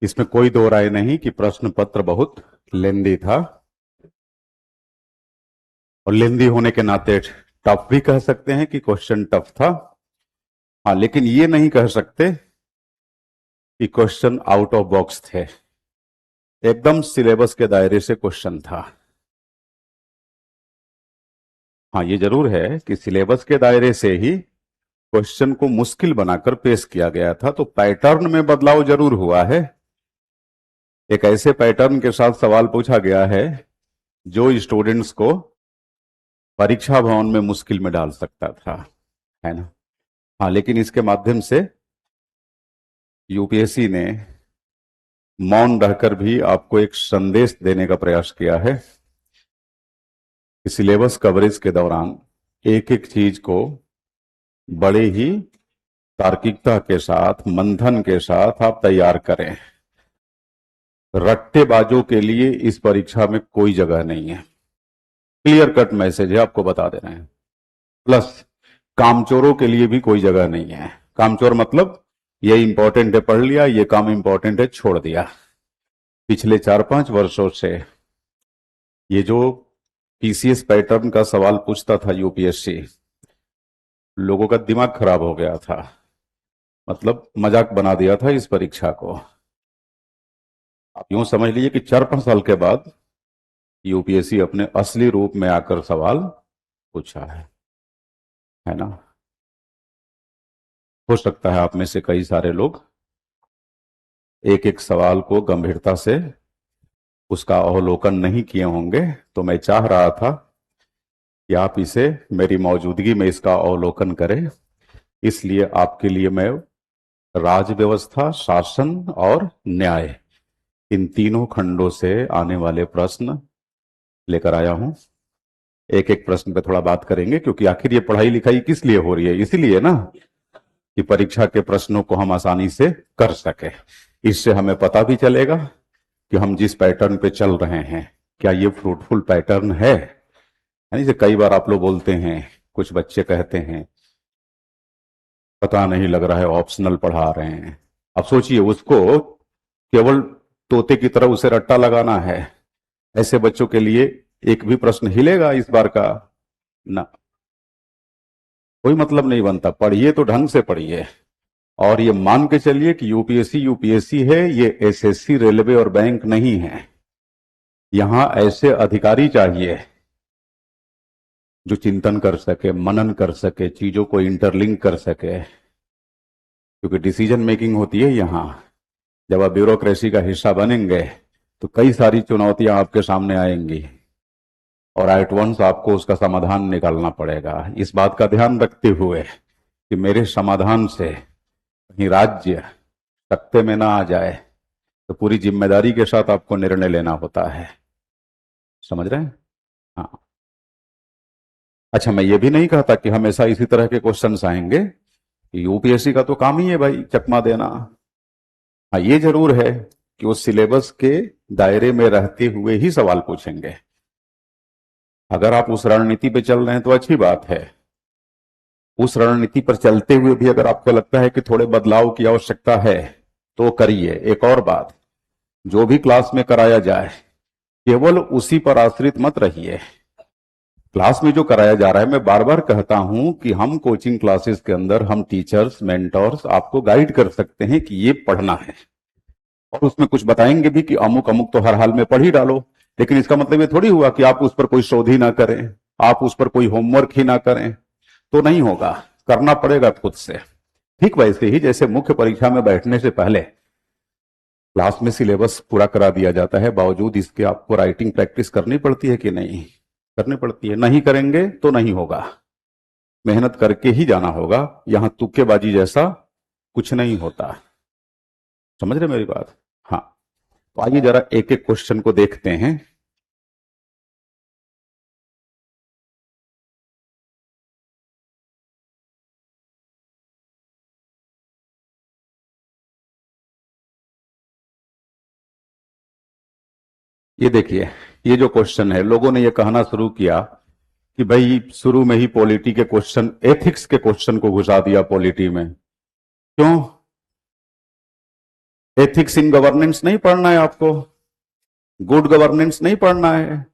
इसमें कोई दो राय नहीं कि प्रश्न पत्र बहुत लेंदी था, और लेंदी होने के नाते टफ भी कह सकते हैं कि क्वेश्चन टफ था। हाँ, लेकिन ये नहीं कह सकते कि क्वेश्चन आउट ऑफ बॉक्स थे। एकदम सिलेबस के दायरे से क्वेश्चन था। हाँ, ये जरूर है कि सिलेबस के दायरे से ही क्वेश्चन को मुश्किल बनाकर पेश किया गया था, तो पैटर्न में बदलाव जरूर हुआ है। एक ऐसे पैटर्न के साथ सवाल पूछा गया है जो स्टूडेंट्स को परीक्षा भवन में मुश्किल में डाल सकता था, है ना। हाँ, लेकिन इसके माध्यम से यूपीएससी ने मौन रहकर भी आपको एक संदेश देने का प्रयास किया है कि सिलेबस कवरेज के दौरान एक एक चीज को बड़े ही तार्किकता के साथ, मंथन के साथ आप तैयार करें। रट्टेबाजों के लिए इस परीक्षा में कोई जगह नहीं है। क्लियर कट मैसेज है, आपको बता दे रहे हैं। प्लस कामचोरों के लिए भी कोई जगह नहीं है। कामचोर मतलब ये इंपॉर्टेंट है पढ़ लिया, ये काम इंपॉर्टेंट है छोड़ दिया। पिछले 4-5 वर्षों से ये जो पीसीएस पैटर्न का सवाल पूछता था यूपीएससी, लोगों का दिमाग खराब हो गया था। मतलब मजाक बना दिया था इस परीक्षा को। आप यूं समझ लीजिए कि 4-5 साल के बाद यूपीएससी अपने असली रूप में आकर सवाल पूछा है ना। हो सकता है आप में से कई सारे लोग एक एक सवाल को गंभीरता से उसका अवलोकन नहीं किए होंगे, तो मैं चाह रहा था कि आप इसे मेरी मौजूदगी में इसका अवलोकन करें। इसलिए आपके लिए मैं राज व्यवस्था, शासन और न्याय, इन तीनों खंडों से आने वाले प्रश्न लेकर आया हूं। एक एक प्रश्न पे थोड़ा बात करेंगे, क्योंकि आखिर ये पढ़ाई लिखाई किस लिए हो रही है? इसीलिए ना कि परीक्षा के प्रश्नों को हम आसानी से कर सके। इससे हमें पता भी चलेगा कि हम जिस पैटर्न पे चल रहे हैं क्या ये फ्रूटफुल पैटर्न है। यानी कि कई बार आप लोग बोलते हैं, कुछ बच्चे कहते हैं पता नहीं लग रहा है, ऑप्शनल पढ़ा रहे हैं। अब सोचिए, उसको केवल तोते की तरह उसे रट्टा लगाना है। ऐसे बच्चों के लिए एक भी प्रश्न हिलेगा इस बार का ना, कोई मतलब नहीं बनता। पढ़िए तो ढंग से पढ़िए, और ये मान के चलिए कि यूपीएससी यूपीएससी है, ये एसएससी, रेलवे और बैंक नहीं है। यहां ऐसे अधिकारी चाहिए जो चिंतन कर सके, मनन कर सके, चीजों को इंटरलिंक कर सके, क्योंकि डिसीजन मेकिंग होती है यहां। जब आप ब्यूरोक्रेसी का हिस्सा बनेंगे तो कई सारी चुनौतियां आपके सामने आएंगी, और एट वंस आपको उसका समाधान निकालना पड़ेगा। इस बात का ध्यान रखते हुए कि मेरे समाधान से कहीं राज्य सत्ते में ना आ जाए, तो पूरी जिम्मेदारी के साथ आपको निर्णय लेना होता है। समझ रहे हैं? हाँ। अच्छा, मैं ये भी नहीं कहता कि हमेशा इसी तरह के क्वेश्चंस आएंगे। यूपीएससी का तो काम ही है भाई चकमा देना। हाँ, ये जरूर है कि वो सिलेबस के दायरे में रहते हुए ही सवाल पूछेंगे। अगर आप उस रणनीति पे चल रहे हैं तो अच्छी बात है। उस रणनीति पर चलते हुए भी अगर आपको लगता है कि थोड़े बदलाव की आवश्यकता है तो करिए। एक और बात, जो भी क्लास में कराया जाए केवल उसी पर आश्रित मत रहिए। क्लास में जो कराया जा रहा है, मैं बार बार कहता हूं कि हम कोचिंग क्लासेस के अंदर हम टीचर्स, मेंटर्स आपको गाइड कर सकते हैं कि ये पढ़ना है, और उसमें कुछ बताएंगे भी कि अमुक अमुक तो हर हाल में पढ़ ही डालो। लेकिन इसका मतलब ये थोड़ी हुआ कि आप उस पर कोई शोध ही ना करें, आप उस पर कोई होमवर्क ही ना करें, तो नहीं होगा। करना पड़ेगा खुद से। ठीक वैसे ही जैसे मुख्य परीक्षा में बैठने से पहले क्लास में सिलेबस पूरा करा दिया जाता है, बावजूद इसके आपको राइटिंग प्रैक्टिस करनी पड़ती है कि नहीं? करनी पड़ती है। नहीं करेंगे तो नहीं होगा। मेहनत करके ही जाना होगा। यहां तुक्केबाजी जैसा कुछ नहीं होता। समझ रहे मेरी बात? हाँ, तो आइए जरा एक एक क्वेश्चन को देखते हैं। ये देखिए, ये जो क्वेश्चन है, लोगों ने ये कहना शुरू किया कि भाई शुरू में ही पॉलिटी के क्वेश्चन, एथिक्स के क्वेश्चन को घुसा दिया पॉलिटी में। क्यों? एथिक्स इन गवर्नेंस नहीं पढ़ना है आपको, गुड गवर्नेंस नहीं पढ़ना है।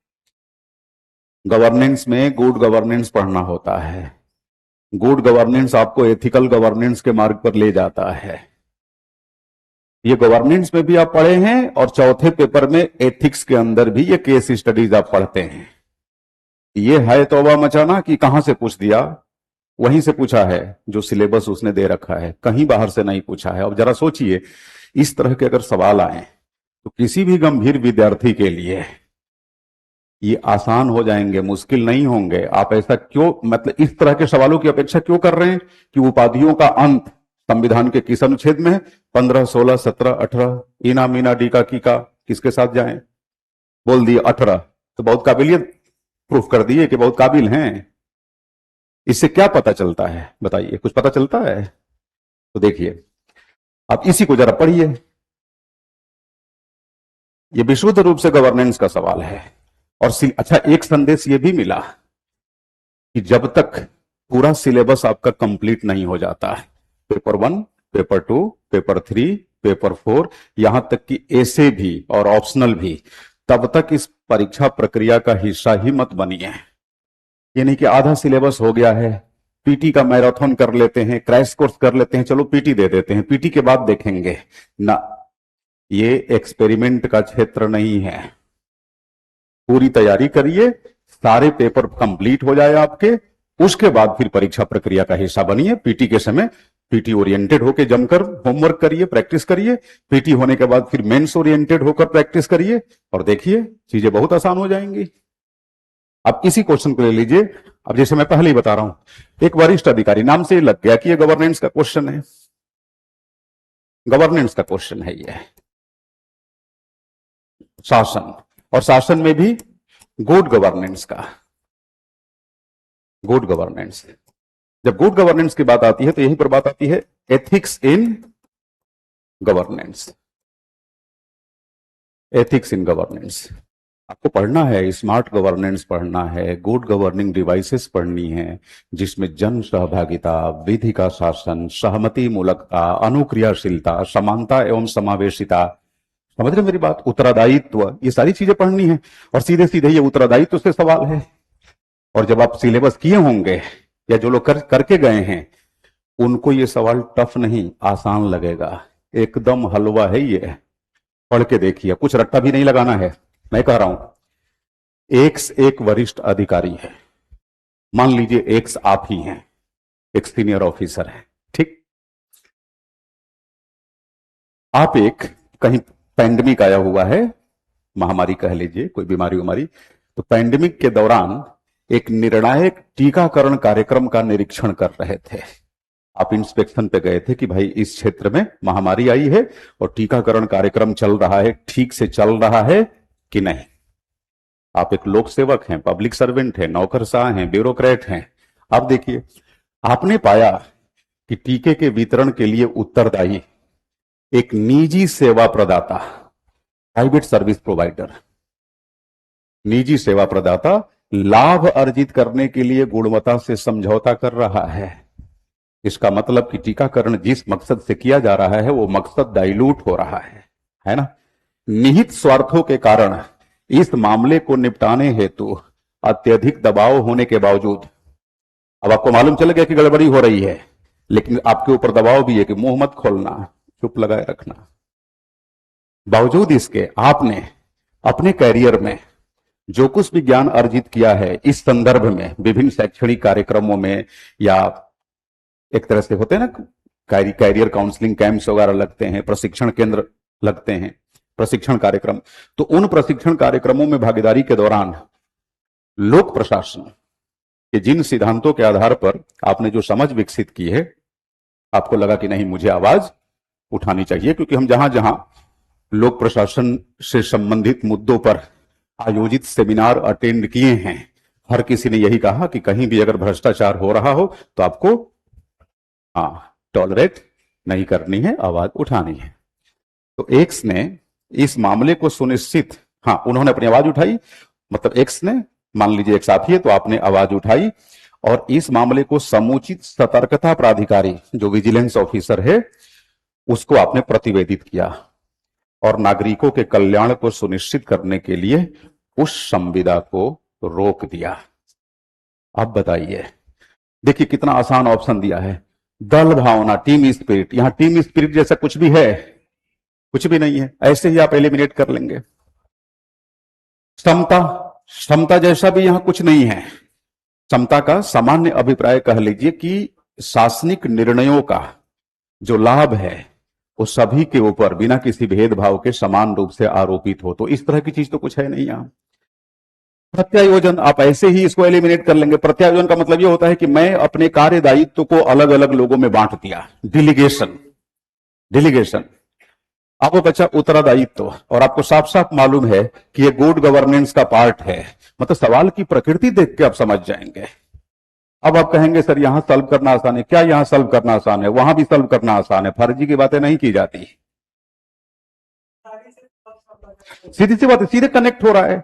गवर्नेंस में गुड गवर्नेंस पढ़ना होता है। गुड गवर्नेंस आपको एथिकल गवर्नेंस के मार्ग पर ले जाता है। ये गवर्नेंस में भी आप पढ़े हैं और चौथे पेपर में एथिक्स के अंदर भी ये केस स्टडीज आप पढ़ते हैं। ये है तौबा मचाना कि कहां से पूछ दिया, वहीं से पूछा है जो सिलेबस उसने दे रखा है, कहीं बाहर से नहीं पूछा है। अब जरा सोचिए, इस तरह के अगर सवाल आए तो किसी भी गंभीर विद्यार्थी के लिए ये आसान हो जाएंगे, मुश्किल नहीं होंगे। आप ऐसा क्यों, मतलब इस तरह के सवालों की अपेक्षा क्यों कर रहे हैं कि उपाधियों का अंत संविधान के किस अनुच्छेद में है? 15, 16, 17, 18, इना मीना डीका कीका किसके साथ जाएं? बोल दिए 18, तो बहुत काबिलियत प्रूफ कर दिए कि बहुत काबिल हैं। इससे क्या पता चलता है बताइए, कुछ पता चलता है? तो देखिए, आप इसी को जरा पढ़िए। ये विशुद्ध रूप से गवर्नेंस का सवाल है। और अच्छा, एक संदेश ये भी मिला कि जब तक पूरा सिलेबस आपका कंप्लीट नहीं हो जाता है, पेपर 1, पेपर 2, पेपर 3, पेपर 4, यहां तक कि ऐसे भी और ऑप्शनल भी, तब तक इस परीक्षा प्रक्रिया का हिस्सा ही मत बनिए। ये नहीं कि आधा सिलेबस हो गया है, पीटी का मैराथन कर लेते हैं, क्रैश कोर्स कर लेते हैं, चलो पीटी दे देते हैं, पीटी के बाद देखेंगे ना। ये एक्सपेरिमेंट का क्षेत्र नहीं है। पूरी तैयारी करिए, सारे पेपर कंप्लीट हो जाए आपके, उसके बाद फिर परीक्षा प्रक्रिया का हिस्सा बनिए। पीटी के समय पीटी ओरिएंटेड होकर जमकर होमवर्क करिए, प्रैक्टिस करिए। पीटी होने के बाद फिर मेंस ओरिएंटेड होकर प्रैक्टिस करिए, और देखिए चीजें बहुत आसान हो जाएंगी। अब इसी क्वेश्चन को ले लीजिए। अब जैसे मैं पहले ही बता रहा हूं, एक वरिष्ठ अधिकारी, नाम से लग गया कि ये गवर्नेंस का क्वेश्चन है। गवर्नेंस का क्वेश्चन है ये, शासन, और शासन में भी गुड गवर्नेंस का। गुड गवर्नेंस, जब गुड गवर्नेंस की बात आती है तो यहीं पर बात आती है ethics in governance. Ethics in governance आपको पढ़ना है, स्मार्ट गवर्नेंस पढ़ना है, गुड गवर्निंग डिवाइसेस पढ़नी है, जिसमें जन सहभागिता, विधि का शासन, सहमति मूलकता, अनुक्रियाशीलता, समानता एवं समावेशिता, समझ रहे मेरी बात, उत्तरदायित्व, ये सारी चीजें पढ़नी है। और सीधे सीधे ये उत्तरदायित्व से सवाल है। और जब आप सिलेबस किए होंगे या जो लोग करके गए हैं, उनको ये सवाल टफ नहीं, आसान लगेगा। एकदम हलवा है ये, पढ़ के देखिए, कुछ रट्टा भी नहीं लगाना है। मैं कह रहा हूं, एक वरिष्ठ अधिकारी है, मान लीजिए एक्स आप ही हैं, एक सीनियर ऑफिसर है, ठीक। आप एक कहीं पैंडेमिक आया हुआ है, महामारी कह लीजिए, कोई बीमारी उमारी, तो पैंडेमिक के दौरान एक निर्णायक टीकाकरण कार्यक्रम का निरीक्षण कर रहे थे। आप इंस्पेक्शन पे गए थे कि भाई इस क्षेत्र में महामारी आई है और टीकाकरण कार्यक्रम चल रहा है, ठीक से चल रहा है कि नहीं। आप एक लोक सेवक हैं, पब्लिक सर्वेंट हैं, नौकरशाह हैं, ब्यूरोक्रेट हैं। आप देखिए, आपने पाया कि टीके के वितरण के लिए उत्तरदायी एक निजी सेवा प्रदाता, प्राइवेट सर्विस प्रोवाइडर, निजी सेवा प्रदाता लाभ अर्जित करने के लिए गुणवत्ता से समझौता कर रहा है। इसका मतलब कि टीकाकरण जिस मकसद से किया जा रहा है वो मकसद डाइल्यूट हो रहा है ना। निहित स्वार्थों के कारण इस मामले को निपटाने हेतु अत्यधिक दबाव होने के बावजूद, अब आपको मालूम चल गया कि गड़बड़ी हो रही है, लेकिन आपके ऊपर दबाव भी है कि मुंह मत खोलना, चुप लगाए रखना। बावजूद इसके आपने अपने कैरियर में जो कुछ भी ज्ञान अर्जित किया है, इस संदर्भ में विभिन्न शैक्षणिक कार्यक्रमों में, या एक तरह से होते हैं ना कैरियर काउंसलिंग कैंप्स वगैरह लगते हैं, प्रशिक्षण केंद्र लगते हैं, प्रशिक्षण कार्यक्रम, तो उन प्रशिक्षण कार्यक्रमों में भागीदारी के दौरान लोक प्रशासन के जिन सिद्धांतों के आधार पर आपने जो समझ विकसित की है, आपको लगा कि नहीं मुझे आवाज उठानी चाहिए, क्योंकि हम जहां जहां लोक प्रशासन से संबंधित मुद्दों पर आयोजित सेमिनार अटेंड किए हैं, हर किसी ने यही कहा कि कहीं भी अगर भ्रष्टाचार हो रहा हो तो आपको टॉलरेट नहीं करनी है, आवाज उठानी है। तो एक्स ने इस मामले को सुनिश्चित, उन्होंने अपनी आवाज उठाई, मतलब एक्स ने, मान लीजिए एक्स आप ही है तो आपने आवाज उठाई, और इस मामले को समुचित सतर्कता प्राधिकारी जो विजिलेंस ऑफिसर है उसको आपने प्रतिवेदित किया। और नागरिकों के कल्याण को सुनिश्चित करने के लिए उस संविदा को रोक दिया। अब बताइए, देखिए कितना आसान ऑप्शन दिया है। दल भावना, टीम स्पिरिट, यहां टीम स्पिरिट जैसा कुछ भी है? कुछ भी नहीं है। ऐसे ही आप एलिमिनेट कर लेंगे। समता, समता जैसा भी यहां कुछ नहीं है। समता का सामान्य अभिप्राय कह लीजिए कि शासनिक निर्णयों का जो लाभ है वो सभी के ऊपर बिना किसी भेदभाव के समान रूप से आरोपित हो। तो इस तरह की चीज तो कुछ है नहीं यहां। प्रत्यायोजन, आप ऐसे ही इसको एलिमिनेट कर लेंगे। प्रत्यायोजन का मतलब यह होता है कि मैं अपने कार्य दायित्व को अलग अलग लोगों में बांट दिया। डिलीगेशन, डिलीगेशन। अब वो बचा उत्तरदायित्व, और आपको साफ साफ मालूम है कि ये गुड गवर्नेंस का पार्ट है। मतलब सवाल की प्रकृति देख के आप समझ जाएंगे। अब आप कहेंगे सर यहां सॉल्व करना आसान है। क्या यहां सॉल्व करना आसान है? वहां भी सॉल्व करना आसान है। फर्जी की बातें नहीं की जाती। सीधी सी बात है, सीधे कनेक्ट हो रहा है।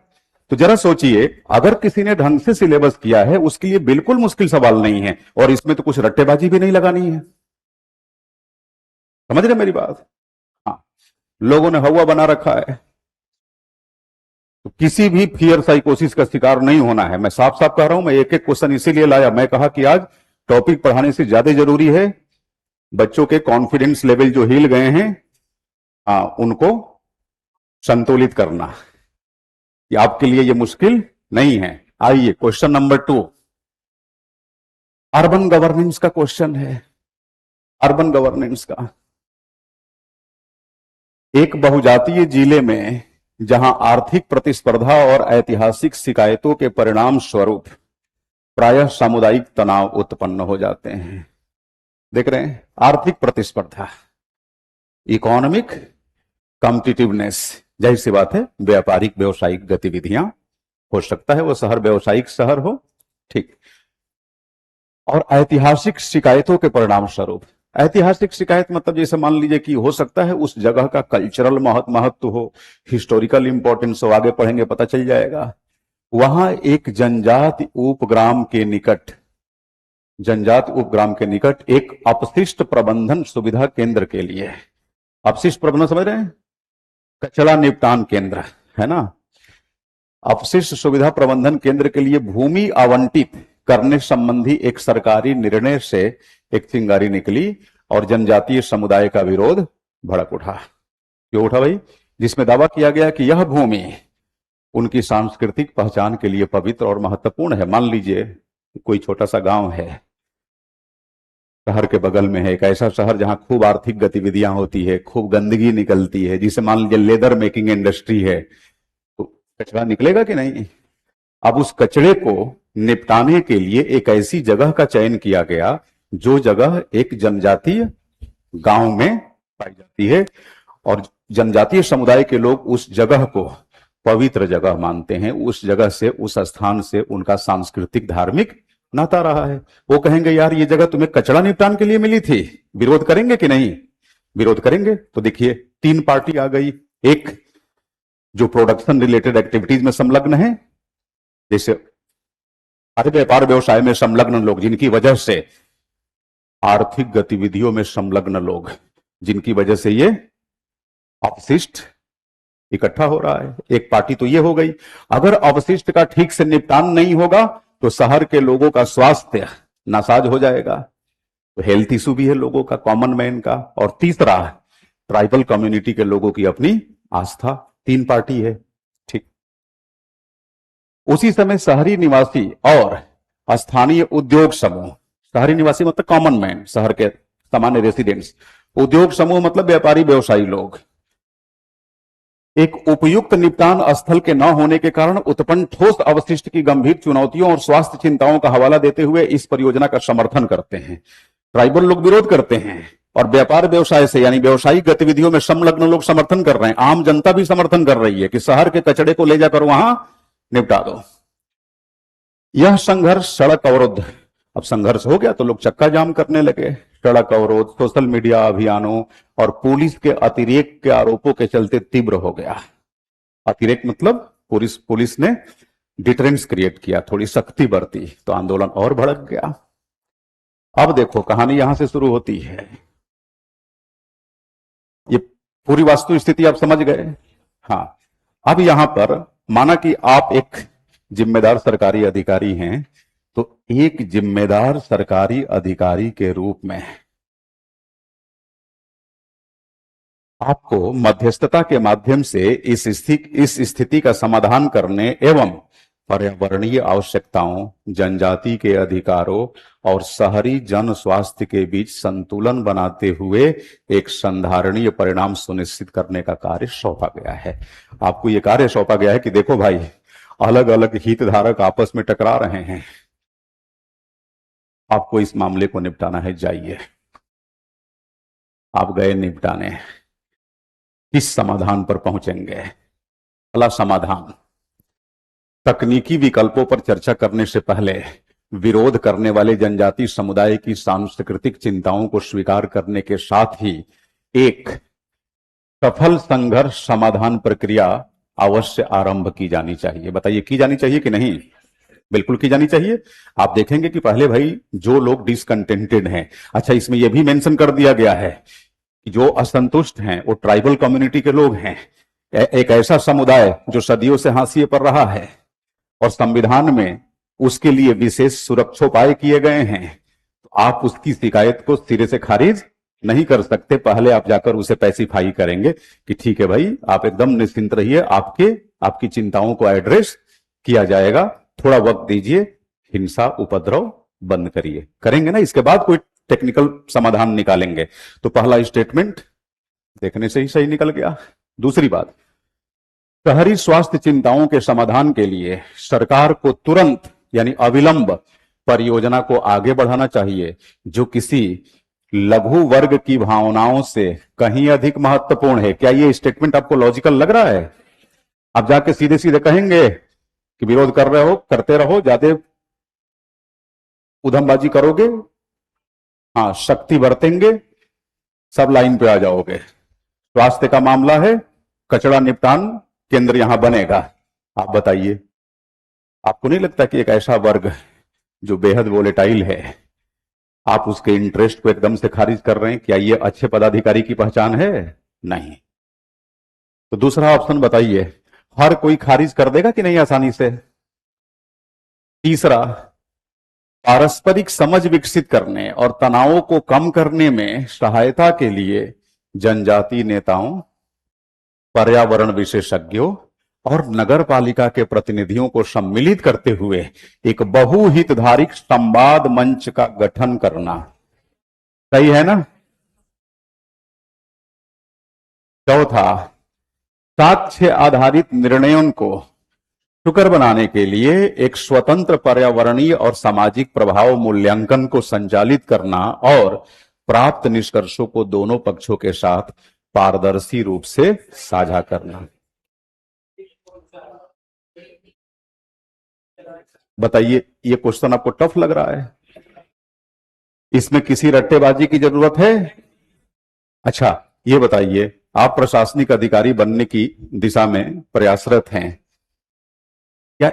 तो जरा सोचिए, अगर किसी ने ढंग से सिलेबस किया है उसके लिए बिल्कुल मुश्किल सवाल नहीं है, और इसमें तो कुछ रट्टेबाजी भी नहीं लगानी है। समझ रहे मेरी बात? हाँ, लोगों ने हवा बना रखा है। तो किसी भी फियर साइकोसिस का शिकार नहीं होना है। मैं साफ साफ कह रहा हूं। मैं एक एक क्वेश्चन इसीलिए लाया। मैं कहा कि आज टॉपिक पढ़ाने से ज्यादा जरूरी है बच्चों के कॉन्फिडेंस लेवल जो हिल गए हैं, उनको संतुलित करना। कि आपके लिए ये मुश्किल नहीं है। आइए क्वेश्चन नंबर 2, अर्बन गवर्नेंस का क्वेश्चन है। अर्बन गवर्नेंस का, एक बहुजातीय जिले में जहां आर्थिक प्रतिस्पर्धा और ऐतिहासिक शिकायतों के परिणाम स्वरूप प्रायः सामुदायिक तनाव उत्पन्न हो जाते हैं। देख रहे हैं, आर्थिक प्रतिस्पर्धा, इकोनॉमिक कॉम्पिटिटिवनेस। जाहिर सी बात है, व्यापारिक व्यवसायिक गतिविधियां, हो सकता है वो शहर व्यवसायिक शहर हो, ठीक। और ऐतिहासिक शिकायतों के परिणाम स्वरूप, ऐतिहासिक शिकायत मतलब जैसे मान लीजिए कि हो सकता है उस जगह का कल्चरल महत्व हो, हिस्टोरिकल इंपॉर्टेंस हो, आगे पढ़ेंगे पता चल जाएगा। वहां एक जनजाति उपग्राम के निकट, जनजाति उपग्राम के निकट एक अपशिष्ट प्रबंधन सुविधा केंद्र के लिए, अपशिष्ट प्रबंधन समझ रहे हैं, कचरा निपटान केंद्र है ना, अपशिष्ट सुविधा प्रबंधन केंद्र के लिए भूमि आवंटित करने संबंधी एक सरकारी निर्णय से एक चिंगारी निकली और जनजातीय समुदाय का विरोध भड़क उठा। क्यों उठा भाई? जिसमें दावा किया गया कि यह भूमि उनकी सांस्कृतिक पहचान के लिए पवित्र और महत्वपूर्ण है। मान लीजिए कोई छोटा सा गांव है, शहर के बगल में है, एक ऐसा शहर जहां खूब आर्थिक गतिविधियां होती है, खूब गंदगी निकलती है, जिसे मान लीजिए लेदर मेकिंग इंडस्ट्री है, तो कचरा निकलेगा कि नहीं? अब उस कचरे को निपटाने के लिए एक ऐसी जगह का चयन किया गया जो जगह एक जनजातीय गांव में पाई जाती है, और जनजातीय समुदाय के लोग उस जगह को पवित्र जगह मानते हैं। उस जगह से, उस स्थान से उनका सांस्कृतिक धार्मिक नाता रहा है। वो कहेंगे यार ये जगह तुम्हें कचरा निपटान के लिए मिली थी, विरोध करेंगे कि नहीं? विरोध करेंगे। तो देखिए 3 पार्टी आ गई। एक जो प्रोडक्शन रिलेटेड एक्टिविटीज में संलग्न है, जैसे हर व्यापार व्यवसाय में संलग्न लोग, जिनकी वजह से आर्थिक गतिविधियों में संलग्न लोग, जिनकी वजह से ये अपशिष्ट इकट्ठा हो रहा है। एक पार्टी तो ये हो गई। अगर अपशिष्ट का ठीक से निपटान नहीं होगा तो शहर के लोगों का स्वास्थ्य नासाज हो जाएगा, तो हेल्थ इशू भी है लोगों का, कॉमन मैन का। और तीसरा, ट्राइबल कम्युनिटी के लोगों की अपनी आस्था। 3 पार्टी है, ठीक। उसी समय शहरी निवासी और स्थानीय उद्योग समूह, शहरी निवासी मतलब कॉमन मैन, शहर के सामान्य रेसिडेंट्स, उद्योग समूह मतलब व्यापारी व्यवसायी लोग, एक उपयुक्त निपटान स्थल के न होने के कारण उत्पन्न ठोस अवशिष्ट की गंभीर चुनौतियों और स्वास्थ्य चिंताओं का हवाला देते हुए इस परियोजना का समर्थन करते हैं। ट्राइबल लोग विरोध करते हैं और व्यापार व्यवसाय से यानी व्यावसायिक गतिविधियों में संलग्न लोग समर्थन कर रहे हैं। आम जनता भी समर्थन कर रही है कि शहर के कचड़े को ले जाकर वहां निपटा दो। यह संघर्ष सड़क अवरोध, अब संघर्ष हो गया तो लोग चक्का जाम करने लगे। सड़क अवरोध, सोशल मीडिया अभियानों और पुलिस के अतिरेक के आरोपों के चलते तीव्र हो गया। अतिरेक मतलब पुलिस ने डिटरेंस क्रिएट किया, थोड़ी सख्ती बरती, तो आंदोलन और भड़क गया। अब देखो कहानी यहां से शुरू होती है। ये पूरी वास्तु स्थिति आप समझ गए। हाँ, अब यहां पर माना कि आप एक जिम्मेदार सरकारी अधिकारी हैं, तो एक जिम्मेदार सरकारी अधिकारी के रूप में आपको मध्यस्थता के माध्यम से इस स्थिति का समाधान करने एवं पर्यावरणीय आवश्यकताओं, जनजाति के अधिकारों और शहरी जन स्वास्थ्य के बीच संतुलन बनाते हुए एक संधारणीय परिणाम सुनिश्चित करने का कार्य सौंपा गया है। आपको यह कार्य सौंपा गया है कि देखो भाई, अलग अलग हितधारक आपस में टकरा रहे हैं, आपको इस मामले को निपटाना है, जाइए। आप गए निपटाने, किस समाधान पर पहुंचेंगे? पहला समाधान, तकनीकी विकल्पों पर चर्चा करने से पहले विरोध करने वाले जनजाति समुदाय की सांस्कृतिक चिंताओं को स्वीकार करने के साथ ही एक सफल संघर्ष समाधान प्रक्रिया अवश्य आरंभ की जानी चाहिए। बताइए, की जानी चाहिए कि नहीं? बिल्कुल की जानी चाहिए। आप देखेंगे कि पहले भाई जो लोग डिसकंटेंटेड हैं, अच्छा इसमें यह भी मेंशन कर दिया गया है कि जो असंतुष्ट हैं वो ट्राइबल कम्युनिटी के लोग हैं, एक ऐसा समुदाय जो सदियों से हाशिए पर रहा है और संविधान में उसके लिए विशेष सुरक्षोपाय किए गए हैं। तो आप उसकी शिकायत को सिरे से खारिज नहीं कर सकते, पहले आप जाकर उसे पैसिफाई करेंगे कि ठीक है भाई, आप एकदम निश्चिंत रहिए, आपकी चिंताओं को एड्रेस किया जाएगा, थोड़ा वक्त दीजिए, हिंसा उपद्रव बंद करिए, करेंगे ना, इसके बाद कोई टेक्निकल समाधान निकालेंगे। तो पहला स्टेटमेंट देखने से ही सही निकल गया। दूसरी बात, शहरी स्वास्थ्य चिंताओं के समाधान के लिए सरकार को तुरंत यानी अविलंब परियोजना को आगे बढ़ाना चाहिए, जो किसी लघु वर्ग की भावनाओं से कहीं अधिक महत्वपूर्ण है। क्या ये स्टेटमेंट आपको लॉजिकल लग रहा है? आप जाके सीधे सीधे कहेंगे कि विरोध कर रहे हो, करते रहो, ज्यादा उधमबाजी करोगे, हाँ शक्ति बरतेंगे, सब लाइन पे आ जाओगे। स्वास्थ्य का मामला है, कचरा निपटान केंद्र यहां बनेगा। आप बताइए, आपको नहीं लगता कि एक ऐसा वर्ग जो बेहद वोलेटाइल है, आप उसके इंटरेस्ट को एकदम से खारिज कर रहे हैं? क्या ये अच्छे पदाधिकारी की पहचान है? नहीं। तो दूसरा ऑप्शन बताइए, हर कोई खारिज कर देगा कि नहीं आसानी से? तीसरा, पारस्परिक समझ विकसित करने और तनावों को कम करने में सहायता के लिए जनजाति नेताओं, पर्यावरण विशेषज्ञों और नगर पालिका के प्रतिनिधियों को सम्मिलित करते हुए एक बहुहितधारक संवाद मंच का गठन करना। सही है ना? चौथा, साक्ष्य आधारित निर्णयों को सुकर बनाने के लिए एक स्वतंत्र पर्यावरणीय और सामाजिक प्रभाव मूल्यांकन को संचालित करना और प्राप्त निष्कर्षों को दोनों पक्षों के साथ पारदर्शी रूप से साझा करना। बताइए, ये क्वेश्चन आपको टफ लग रहा है? इसमें किसी रट्टेबाजी की जरूरत है? अच्छा ये बताइए, आप प्रशासनिक अधिकारी बनने की दिशा में प्रयासरत हैं, क्या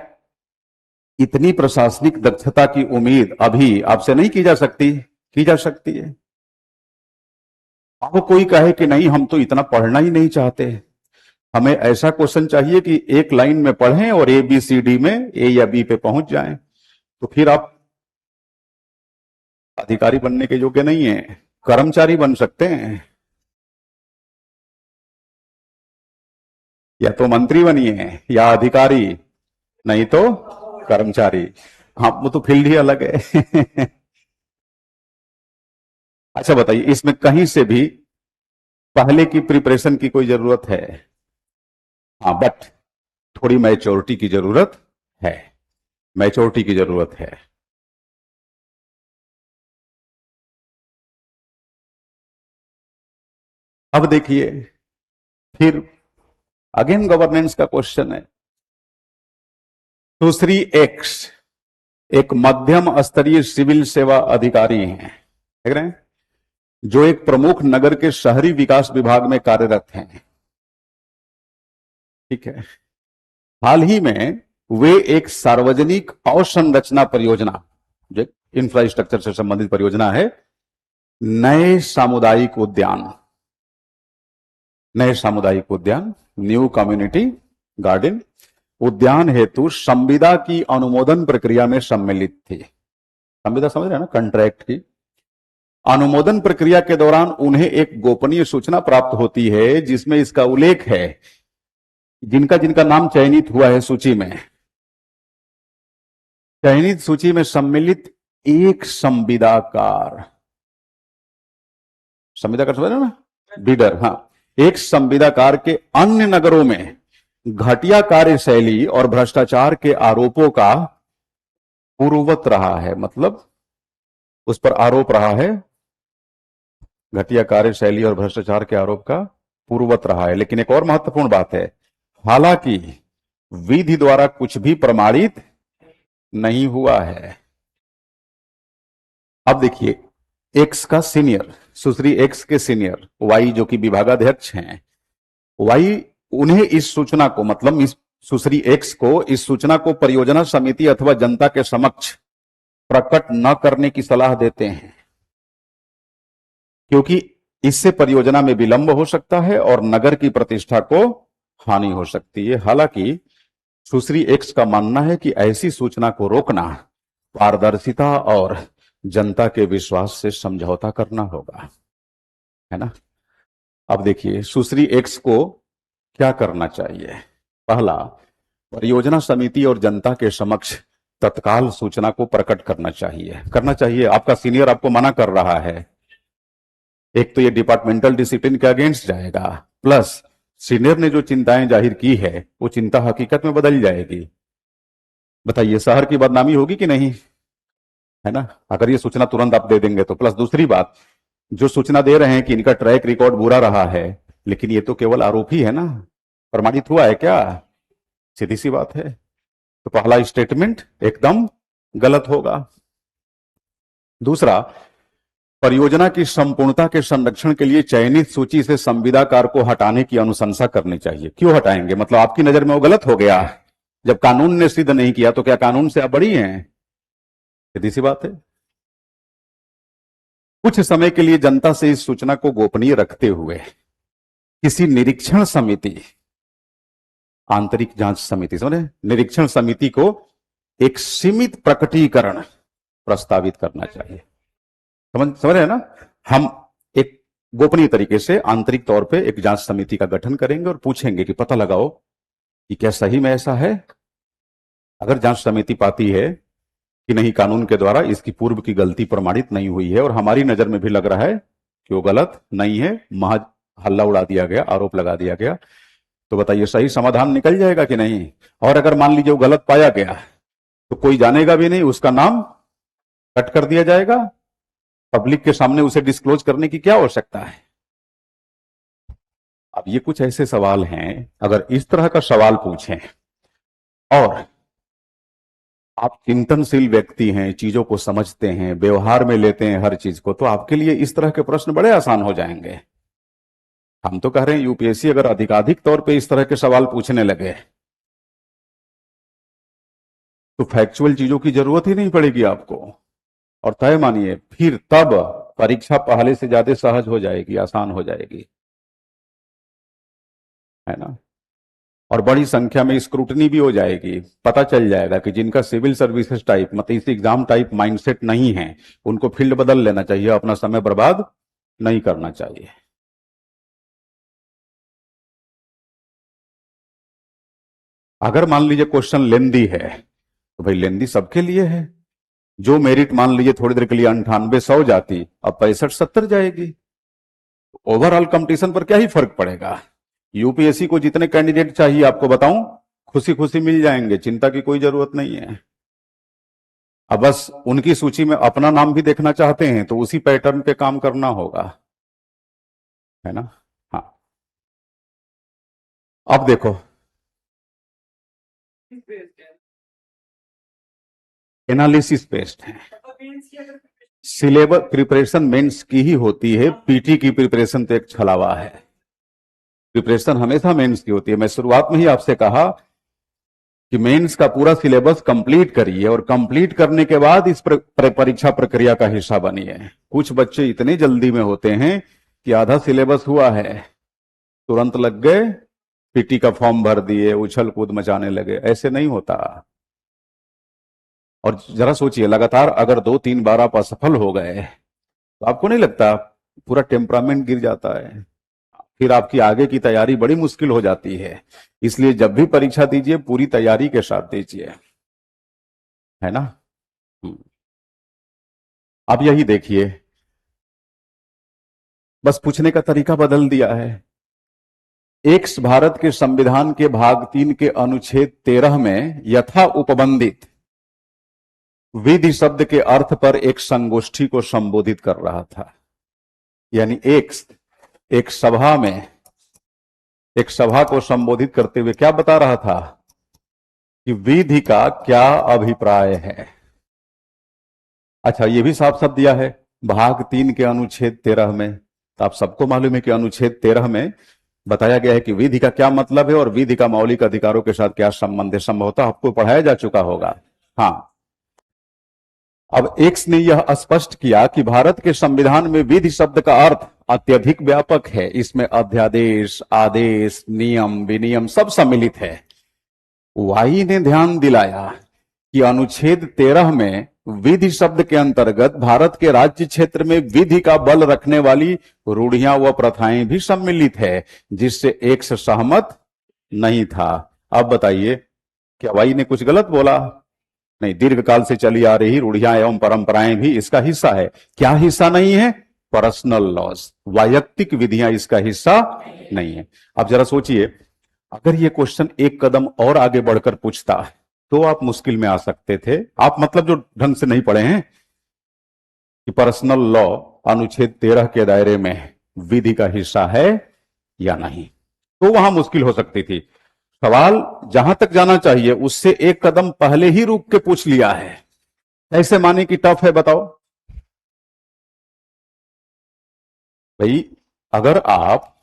इतनी प्रशासनिक दक्षता की उम्मीद अभी आपसे नहीं की जा सकती? की जा सकती है। अब कोई कहे कि नहीं हम तो इतना पढ़ना ही नहीं चाहते, हमें ऐसा क्वेश्चन चाहिए कि एक लाइन में पढ़ें और ABCD में A या B पे पहुंच जाएं, तो फिर आप अधिकारी बनने के योग्य नहीं है, कर्मचारी बन सकते हैं। या तो मंत्री बनिए या अधिकारी, नहीं तो कर्मचारी। हाँ, वो तो फील्ड ही अलग है। अच्छा बताइए, इसमें कहीं से भी पहले की प्रिपरेशन की कोई जरूरत है? हाँ, बट थोड़ी मैच्योरिटी की जरूरत है, मैच्योरिटी की जरूरत है। अब देखिए, फिर अगेन गवर्नेंस का क्वेश्चन है। सुश्री एक्स एक मध्यम स्तरीय सिविल सेवा अधिकारी हैं, देख रहे हैं, जो एक प्रमुख नगर के शहरी विकास विभाग में कार्यरत हैं। ठीक है, हाल ही में वे एक सार्वजनिक अवसंरचना परियोजना, जो इंफ्रास्ट्रक्चर से संबंधित परियोजना है, नए सामुदायिक उद्यान नए सामुदायिक उद्यान, न्यू कम्युनिटी गार्डन, उद्यान हेतु संविदा की अनुमोदन प्रक्रिया में सम्मिलित थी। संविदा समझ रहे हैं ना, कॉन्ट्रैक्ट की। अनुमोदन प्रक्रिया के दौरान उन्हें एक गोपनीय सूचना प्राप्त होती है जिसमें इसका उल्लेख है जिनका जिनका नाम चयनित हुआ है सूची में, चयनित सूची में सम्मिलित एक संविदाकार, संविदाकार समझ रहे ना, बिडर, हाँ, एक संविदाकार के अन्य नगरों में घटिया कार्यशैली और भ्रष्टाचार के आरोपों का पूर्ववत रहा है, मतलब उस पर आरोप रहा है, घटिया कार्यशैली और भ्रष्टाचार के आरोप का पूर्ववत रहा है। लेकिन एक और महत्वपूर्ण बात है, हालांकि विधि द्वारा कुछ भी प्रमाणित नहीं हुआ है। अब देखिए, एक्स का सीनियर, सुश्री एक्स के सीनियर वाई जो कि विभागाध्यक्ष हैं, वाई उन्हें इस सूचना को, मतलब इस सुश्री एक्स को इस सूचना को परियोजना समिति अथवा जनता के समक्ष प्रकट न करने की सलाह देते हैं, क्योंकि इससे परियोजना में विलंब हो सकता है और नगर की प्रतिष्ठा को हानि हो सकती है। हालांकि सुश्री एक्स का मानना है कि ऐसी सूचना को रोकना पारदर्शिता और जनता के विश्वास से समझौता करना होगा, है ना। अब देखिए, सुश्री एक्स को क्या करना चाहिए। पहला, परियोजना समिति और जनता के समक्ष तत्काल सूचना को प्रकट करना चाहिए। आपका सीनियर आपको मना कर रहा है, एक तो ये डिपार्टमेंटल डिसिप्लिन के अगेंस्ट जाएगा, प्लस सीनियर ने जो चिंताएं जाहिर की है वो चिंता हकीकत में बदल जाएगी। बताइए, शहर की बदनामी होगी कि नहीं, है ना, अगर ये सूचना तुरंत आप दे देंगे तो। प्लस दूसरी बात, जो सूचना दे रहे हैं कि इनका ट्रैक रिकॉर्ड बुरा रहा है, लेकिन ये तो केवल आरोप ही है ना, प्रमाणित हुआ है क्या, सीधी सी बात है। तो पहला स्टेटमेंट एकदम गलत होगा। दूसरा, परियोजना की संपूर्णता के संरक्षण के लिए चयनित सूची से संविदाकार को हटाने की अनुशंसा करनी चाहिए। क्यों हटाएंगे, मतलब आपकी नजर में वो गलत हो गया, जब कानून ने सिद्ध नहीं किया तो क्या कानून से आप बड़ी हैं, सीधी सी बात है। कुछ समय के लिए जनता से इस सूचना को गोपनीय रखते हुए किसी निरीक्षण समिति, आंतरिक जांच समिति, समझे, निरीक्षण समिति को एक सीमित प्रकटीकरण प्रस्तावित करना चाहिए। समझ रहे हैं ना, हम एक गोपनीय तरीके से आंतरिक तौर पे एक जांच समिति का गठन करेंगे और पूछेंगे कि पता लगाओ कि क्या सही में ऐसा है। अगर जांच समिति पाती है कि नहीं, कानून के द्वारा इसकी पूर्व की गलती प्रमाणित नहीं हुई है और हमारी नजर में भी लग रहा है कि वो गलत नहीं है, महज हल्ला उड़ा दिया गया, आरोप लगा दिया गया, तो बताइए सही समाधान निकल जाएगा कि नहीं। और अगर मान लीजिए वो गलत पाया गया तो कोई जानेगा भी नहीं, उसका नाम कट कर दिया जाएगा, पब्लिक के सामने उसे डिस्क्लोज करने की क्या आवश्यकता है। अब ये कुछ ऐसे सवाल हैं, अगर इस तरह का सवाल पूछें और आप चिंतनशील व्यक्ति हैं, चीजों को समझते हैं, व्यवहार में लेते हैं हर चीज को, तो आपके लिए इस तरह के प्रश्न बड़े आसान हो जाएंगे। हम तो कह रहे हैं यूपीएससी अगर अधिकाधिक तौर पे इस तरह के सवाल पूछने लगे तो फैक्चुअल चीजों की जरूरत ही नहीं पड़ेगी आपको, और तय मानिए फिर तब परीक्षा पहले से ज्यादा सहज हो जाएगी, आसान हो जाएगी, है ना। और बड़ी संख्या में स्क्रूटनी भी हो जाएगी, पता चल जाएगा कि जिनका सिविल सर्विसेज टाइप, मतलब इस एग्जाम टाइप माइंडसेट नहीं है, उनको फील्ड बदल लेना चाहिए, अपना समय बर्बाद नहीं करना चाहिए। अगर मान लीजिए क्वेश्चन लेंदी है तो भाई लेंदी सबके लिए है, जो मेरिट मान लीजिए थोड़ी देर के लिए 98-100 जाती, अब 65-70 जाएगी, ओवरऑल कंपटीशन पर क्या ही फर्क पड़ेगा। यूपीएससी को जितने कैंडिडेट चाहिए आपको बताऊं, खुशी खुशी मिल जाएंगे, चिंता की कोई जरूरत नहीं है। अब बस उनकी सूची में अपना नाम भी देखना चाहते हैं तो उसी पैटर्न पे काम करना होगा, है ना। हाँ, अब देखो, एनालिसिस बेस्ड है, सिलेबस प्रिपरेशन मेंस की ही होती है, पीटी की प्रिपरेशन तो एक छलावा है, प्रिपरेशन हमेशा मेंस की होती है। मैं शुरुआत में ही आपसे कहा कि मेंस का पूरा सिलेबस कंप्लीट करिए और कंप्लीट करने के बाद इस परीक्षा प्रक्रिया का हिस्सा बनिए। कुछ बच्चे इतने जल्दी में होते हैं कि आधा सिलेबस हुआ है, तुरंत लग गए, पीटी का फॉर्म भर दिए, उछल कूद मचाने लगे। ऐसे नहीं होता। और जरा सोचिए, लगातार अगर 2-3 बार आप असफल हो गए तो आपको नहीं लगता पूरा टेम्परामेंट गिर जाता है? फिर आपकी आगे की तैयारी बड़ी मुश्किल हो जाती है। इसलिए जब भी परीक्षा दीजिए पूरी तैयारी के साथ दीजिए, है ना। हम्म। अब यही देखिए, बस पूछने का तरीका बदल दिया है। एक्स भारत के संविधान के भाग 3 के अनुच्छेद 13 में यथा उपबंधित विधि शब्द के अर्थ पर एक संगोष्ठी को संबोधित कर रहा था। यानी एक सभा में, एक सभा को संबोधित करते हुए क्या बता रहा था कि विधि का क्या अभिप्राय है। अच्छा, ये भी साफ साफ दिया है भाग 3 के अनुच्छेद 13 में। तो आप सबको मालूम है कि अनुच्छेद 13 में बताया गया है कि विधि का क्या मतलब है और विधि का मौलिक अधिकारों के साथ क्या संबंध है। संभवतः आपको पढ़ाया जा चुका होगा। हाँ, अब एक्स ने यह स्पष्ट किया कि भारत के संविधान में विधि शब्द का अर्थ अत्यधिक व्यापक है। इसमें अध्यादेश, आदेश, नियम, विनियम सब सम्मिलित है। वाई ने ध्यान दिलाया कि अनुच्छेद 13 में विधि शब्द के अंतर्गत भारत के राज्य क्षेत्र में विधि का बल रखने वाली रूढ़ियां व प्रथाएं भी सम्मिलित है, जिससे एक्स सहमत नहीं था। अब बताइए, क्या वाई ने कुछ गलत बोला? नहीं, दीर्घकाल से चली आ रही रूढ़ियां एवं परंपराएं भी इसका हिस्सा है। क्या हिस्सा नहीं है? पर्सनल लॉज, वैयक्तिक विधियां इसका हिस्सा नहीं है। अब जरा सोचिए, अगर ये क्वेश्चन एक कदम और आगे बढ़कर पूछता तो आप मुश्किल में आ सकते थे। आप मतलब जो ढंग से नहीं पढ़े हैं कि पर्सनल लॉ अनुच्छेद 13 के दायरे में विधि का हिस्सा है या नहीं, तो वहां मुश्किल हो सकती थी। सवाल जहां तक जाना चाहिए उससे एक कदम पहले ही रुक के पूछ लिया है। ऐसे माने कि टफ है? बताओ भाई, अगर आप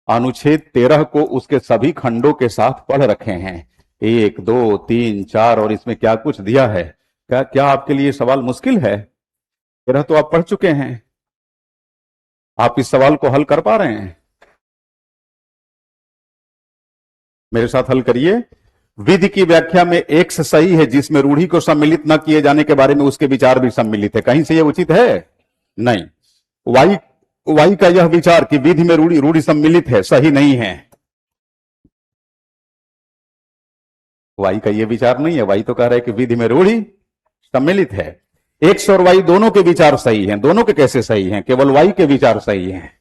अनुच्छेद 13 को उसके सभी खंडों के साथ पढ़ रखे हैं, 1, 2, 3, 4, और इसमें क्या कुछ दिया है, क्या क्या आपके लिए सवाल मुश्किल है? 13 तो आप पढ़ चुके हैं। आप इस सवाल को हल कर पा रहे हैं? मेरे साथ हल करिए। विधि की व्याख्या में एक्स सही है, जिसमें रूढ़ी को सम्मिलित न किए जाने के बारे में उसके विचार भी सम्मिलित है। कहीं से यह उचित है? नहीं। वाई वाई का यह विचार कि विधि में रूढ़ी रूढ़ी सम्मिलित है, सही नहीं है। वाई का यह विचार नहीं है। वाई तो कह रहा है कि विधि में रूढ़ी सम्मिलित है। एक्स और वाई दोनों के विचार सही हैं। दोनों के कैसे सही हैं? केवल वाई के विचार सही हैं।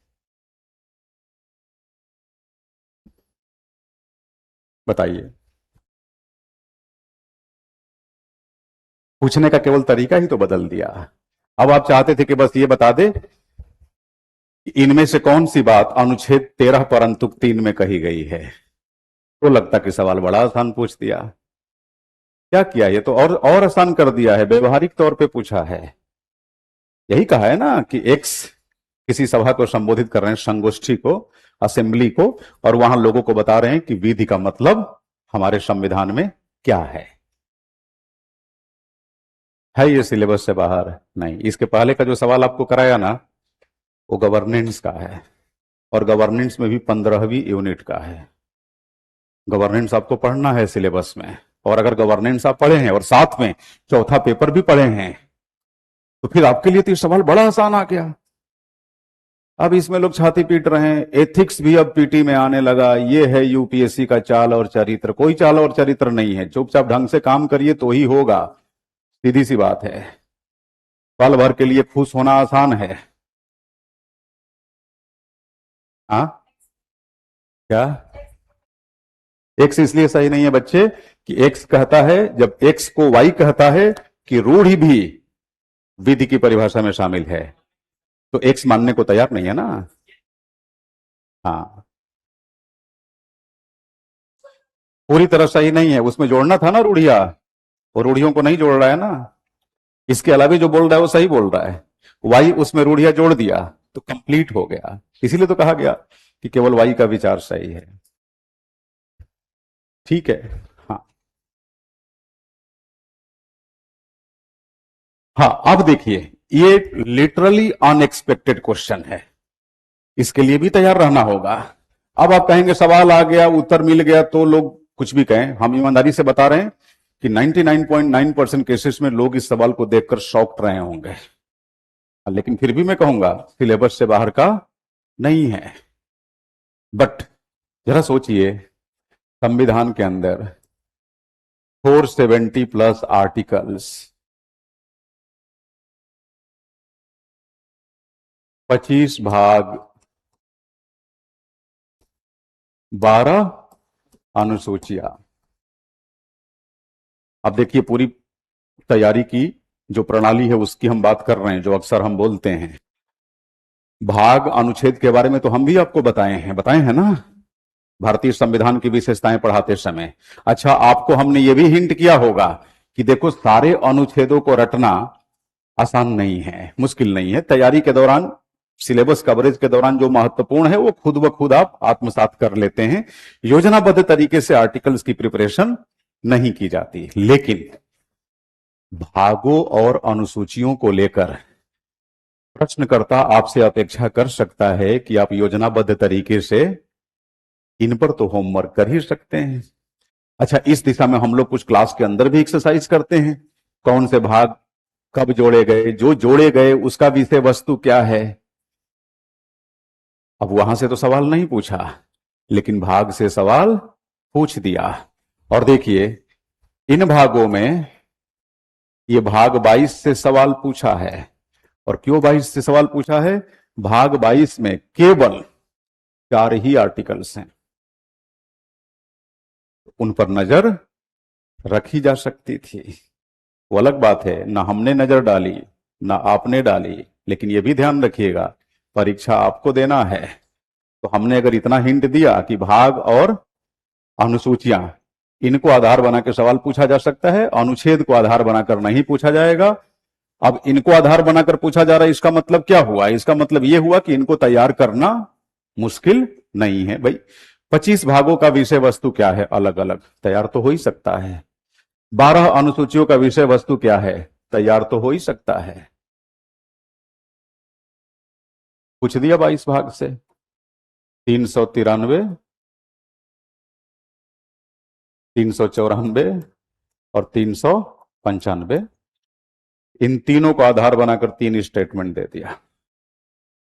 बताइए। पूछने का केवल तरीका ही तो बदल दिया। अब आप चाहते थे कि बस ये बता दे कि इनमें से कौन सी बात अनुच्छेद 13 परंतु 3 में कही गई है, तो लगता कि सवाल बड़ा आसान पूछ दिया। क्या किया? ये तो और आसान कर दिया है, व्यवहारिक तौर पे पूछा है। यही कहा है ना कि एक्स किसी सभा को संबोधित कर रहे हैं, संगोष्ठी को, असेंबली को, और वहां लोगों को बता रहे हैं कि विधि का मतलब हमारे संविधान में क्या है। ये सिलेबस से बाहर नहीं। इसके पहले का जो सवाल आपको कराया ना, वो गवर्नेंस का है, और गवर्नेंस में भी 15वीं यूनिट का है। गवर्नेंस आपको पढ़ना है सिलेबस में, और अगर गवर्नेंस आप पढ़े हैं और साथ में चौथा पेपर भी पढ़े हैं तो फिर आपके लिए तो ये सवाल बड़ा आसान आ गया। अब इसमें लोग छाती पीट रहे हैं, एथिक्स भी अब पीटी में आने लगा। ये है यूपीएससी का चाल और चरित्र। कोई चाल और चरित्र नहीं है। चुपचाप ढंग से काम करिए तो ही होगा। सीधी सी बात है। पल भर के लिए खुश होना आसान है। हाँ, क्या? एक्स इसलिए सही नहीं है बच्चे कि एक्स कहता है, जब एक्स को वाई कहता है कि रूढ़ी भी विधि की परिभाषा में शामिल है, तो एक्स मानने को तैयार नहीं है ना। हाँ, पूरी तरह सही नहीं है। उसमें जोड़ना था ना रूढ़िया, वो रूढ़ियों को नहीं जोड़ रहा है ना। इसके अलावा जो बोल रहा है वो सही बोल रहा है। वाई उसमें रूढ़िया जोड़ दिया तो कंप्लीट हो गया। इसीलिए तो कहा गया कि केवल वाई का विचार सही है। ठीक है। हाँ, हाँ, अब देखिए, ये लिटरली अनएक्सपेक्टेड क्वेश्चन है। इसके लिए भी तैयार रहना होगा। अब आप कहेंगे सवाल आ गया, उत्तर मिल गया, तो लोग कुछ भी कहें, हम ईमानदारी से बता रहे हैं कि 99.9% केसेस में लोग इस सवाल को देखकर शॉक्ड रहे होंगे, लेकिन फिर भी मैं कहूंगा सिलेबस से बाहर का नहीं है। बट जरा सोचिए, संविधान के अंदर 470 प्लस आर्टिकल्स, 25 भाग, 12 अनुसूचियां। अब देखिए, पूरी तैयारी की जो प्रणाली है उसकी हम बात कर रहे हैं, जो अक्सर हम बोलते हैं। भाग अनुच्छेद के बारे में तो हम भी आपको बताए हैं ना, भारतीय संविधान की विशेषताएं पढ़ाते समय। अच्छा, आपको हमने ये भी हिंट किया होगा कि देखो, सारे अनुच्छेदों को रटना आसान नहीं है, मुश्किल नहीं है। तैयारी के दौरान, सिलेबस कवरेज के दौरान जो महत्वपूर्ण है वो खुद ब खुद आप आत्मसात कर लेते हैं। योजनाबद्ध तरीके से आर्टिकल्स की प्रिपरेशन नहीं की जाती। लेकिन भागों और अनुसूचियों को लेकर प्रश्नकर्ता आपसे अपेक्षा कर सकता है कि आप योजनाबद्ध तरीके से इन पर तो होमवर्क कर ही सकते हैं। अच्छा, इस दिशा में हम लोग कुछ क्लास के अंदर भी एक्सरसाइज करते हैं। कौन से भाग कब जोड़े गए, जो जोड़े गए उसका विषय वस्तु क्या है। अब वहां से तो सवाल नहीं पूछा, लेकिन भाग से सवाल पूछ दिया। और देखिए, इन भागों में ये भाग 22 से सवाल पूछा है। और क्यों 22 से सवाल पूछा है? भाग 22 में केवल 4 ही आर्टिकल्स हैं, उन पर नजर रखी जा सकती थी। वो अलग बात है, ना हमने नजर डाली ना आपने डाली, लेकिन यह भी ध्यान रखिएगा परीक्षा आपको देना है। तो हमने अगर इतना हिंट दिया कि भाग और अनुसूचियां, इनको आधार बना के सवाल पूछा जा सकता है, अनुच्छेद को आधार बनाकर नहीं पूछा जाएगा। अब इनको आधार बनाकर पूछा जा रहा है, इसका मतलब क्या हुआ? इसका मतलब यह हुआ कि इनको तैयार करना मुश्किल नहीं है। भाई 25 भागों का विषय वस्तु क्या है? अलग अलग, तैयार तो हो ही सकता है। 12 अनुसूचियों का विषय वस्तु क्या है? तैयार तो हो ही सकता है। पूछ दिया 22 भाग से 393, 394 और 395, इन तीनों को आधार बनाकर 3 स्टेटमेंट दे दिया।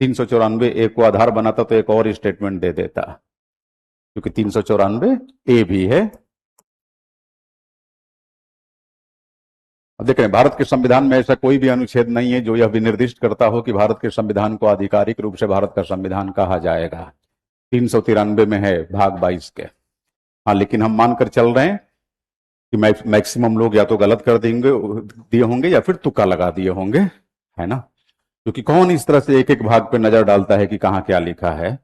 394 एक को आधार बनाता तो एक और स्टेटमेंट दे देता, क्योंकि 394 ए भी है। अब देख रहे हैं, भारत के संविधान में ऐसा कोई भी अनुच्छेद नहीं है जो यह भी निर्दिष्ट करता हो कि भारत के संविधान को आधिकारिक रूप से भारत का संविधान कहा जाएगा। 393 में है भाग 22 के। हाँ, लेकिन हम मानकर चल रहे हैं कि मैक्सिमम लोग या तो गलत कर दिए होंगे या फिर तुक्का लगा दिए होंगे, है ना, क्योंकि कौन इस तरह से एक एक भाग पे नजर डालता है कि कहां क्या लिखा है।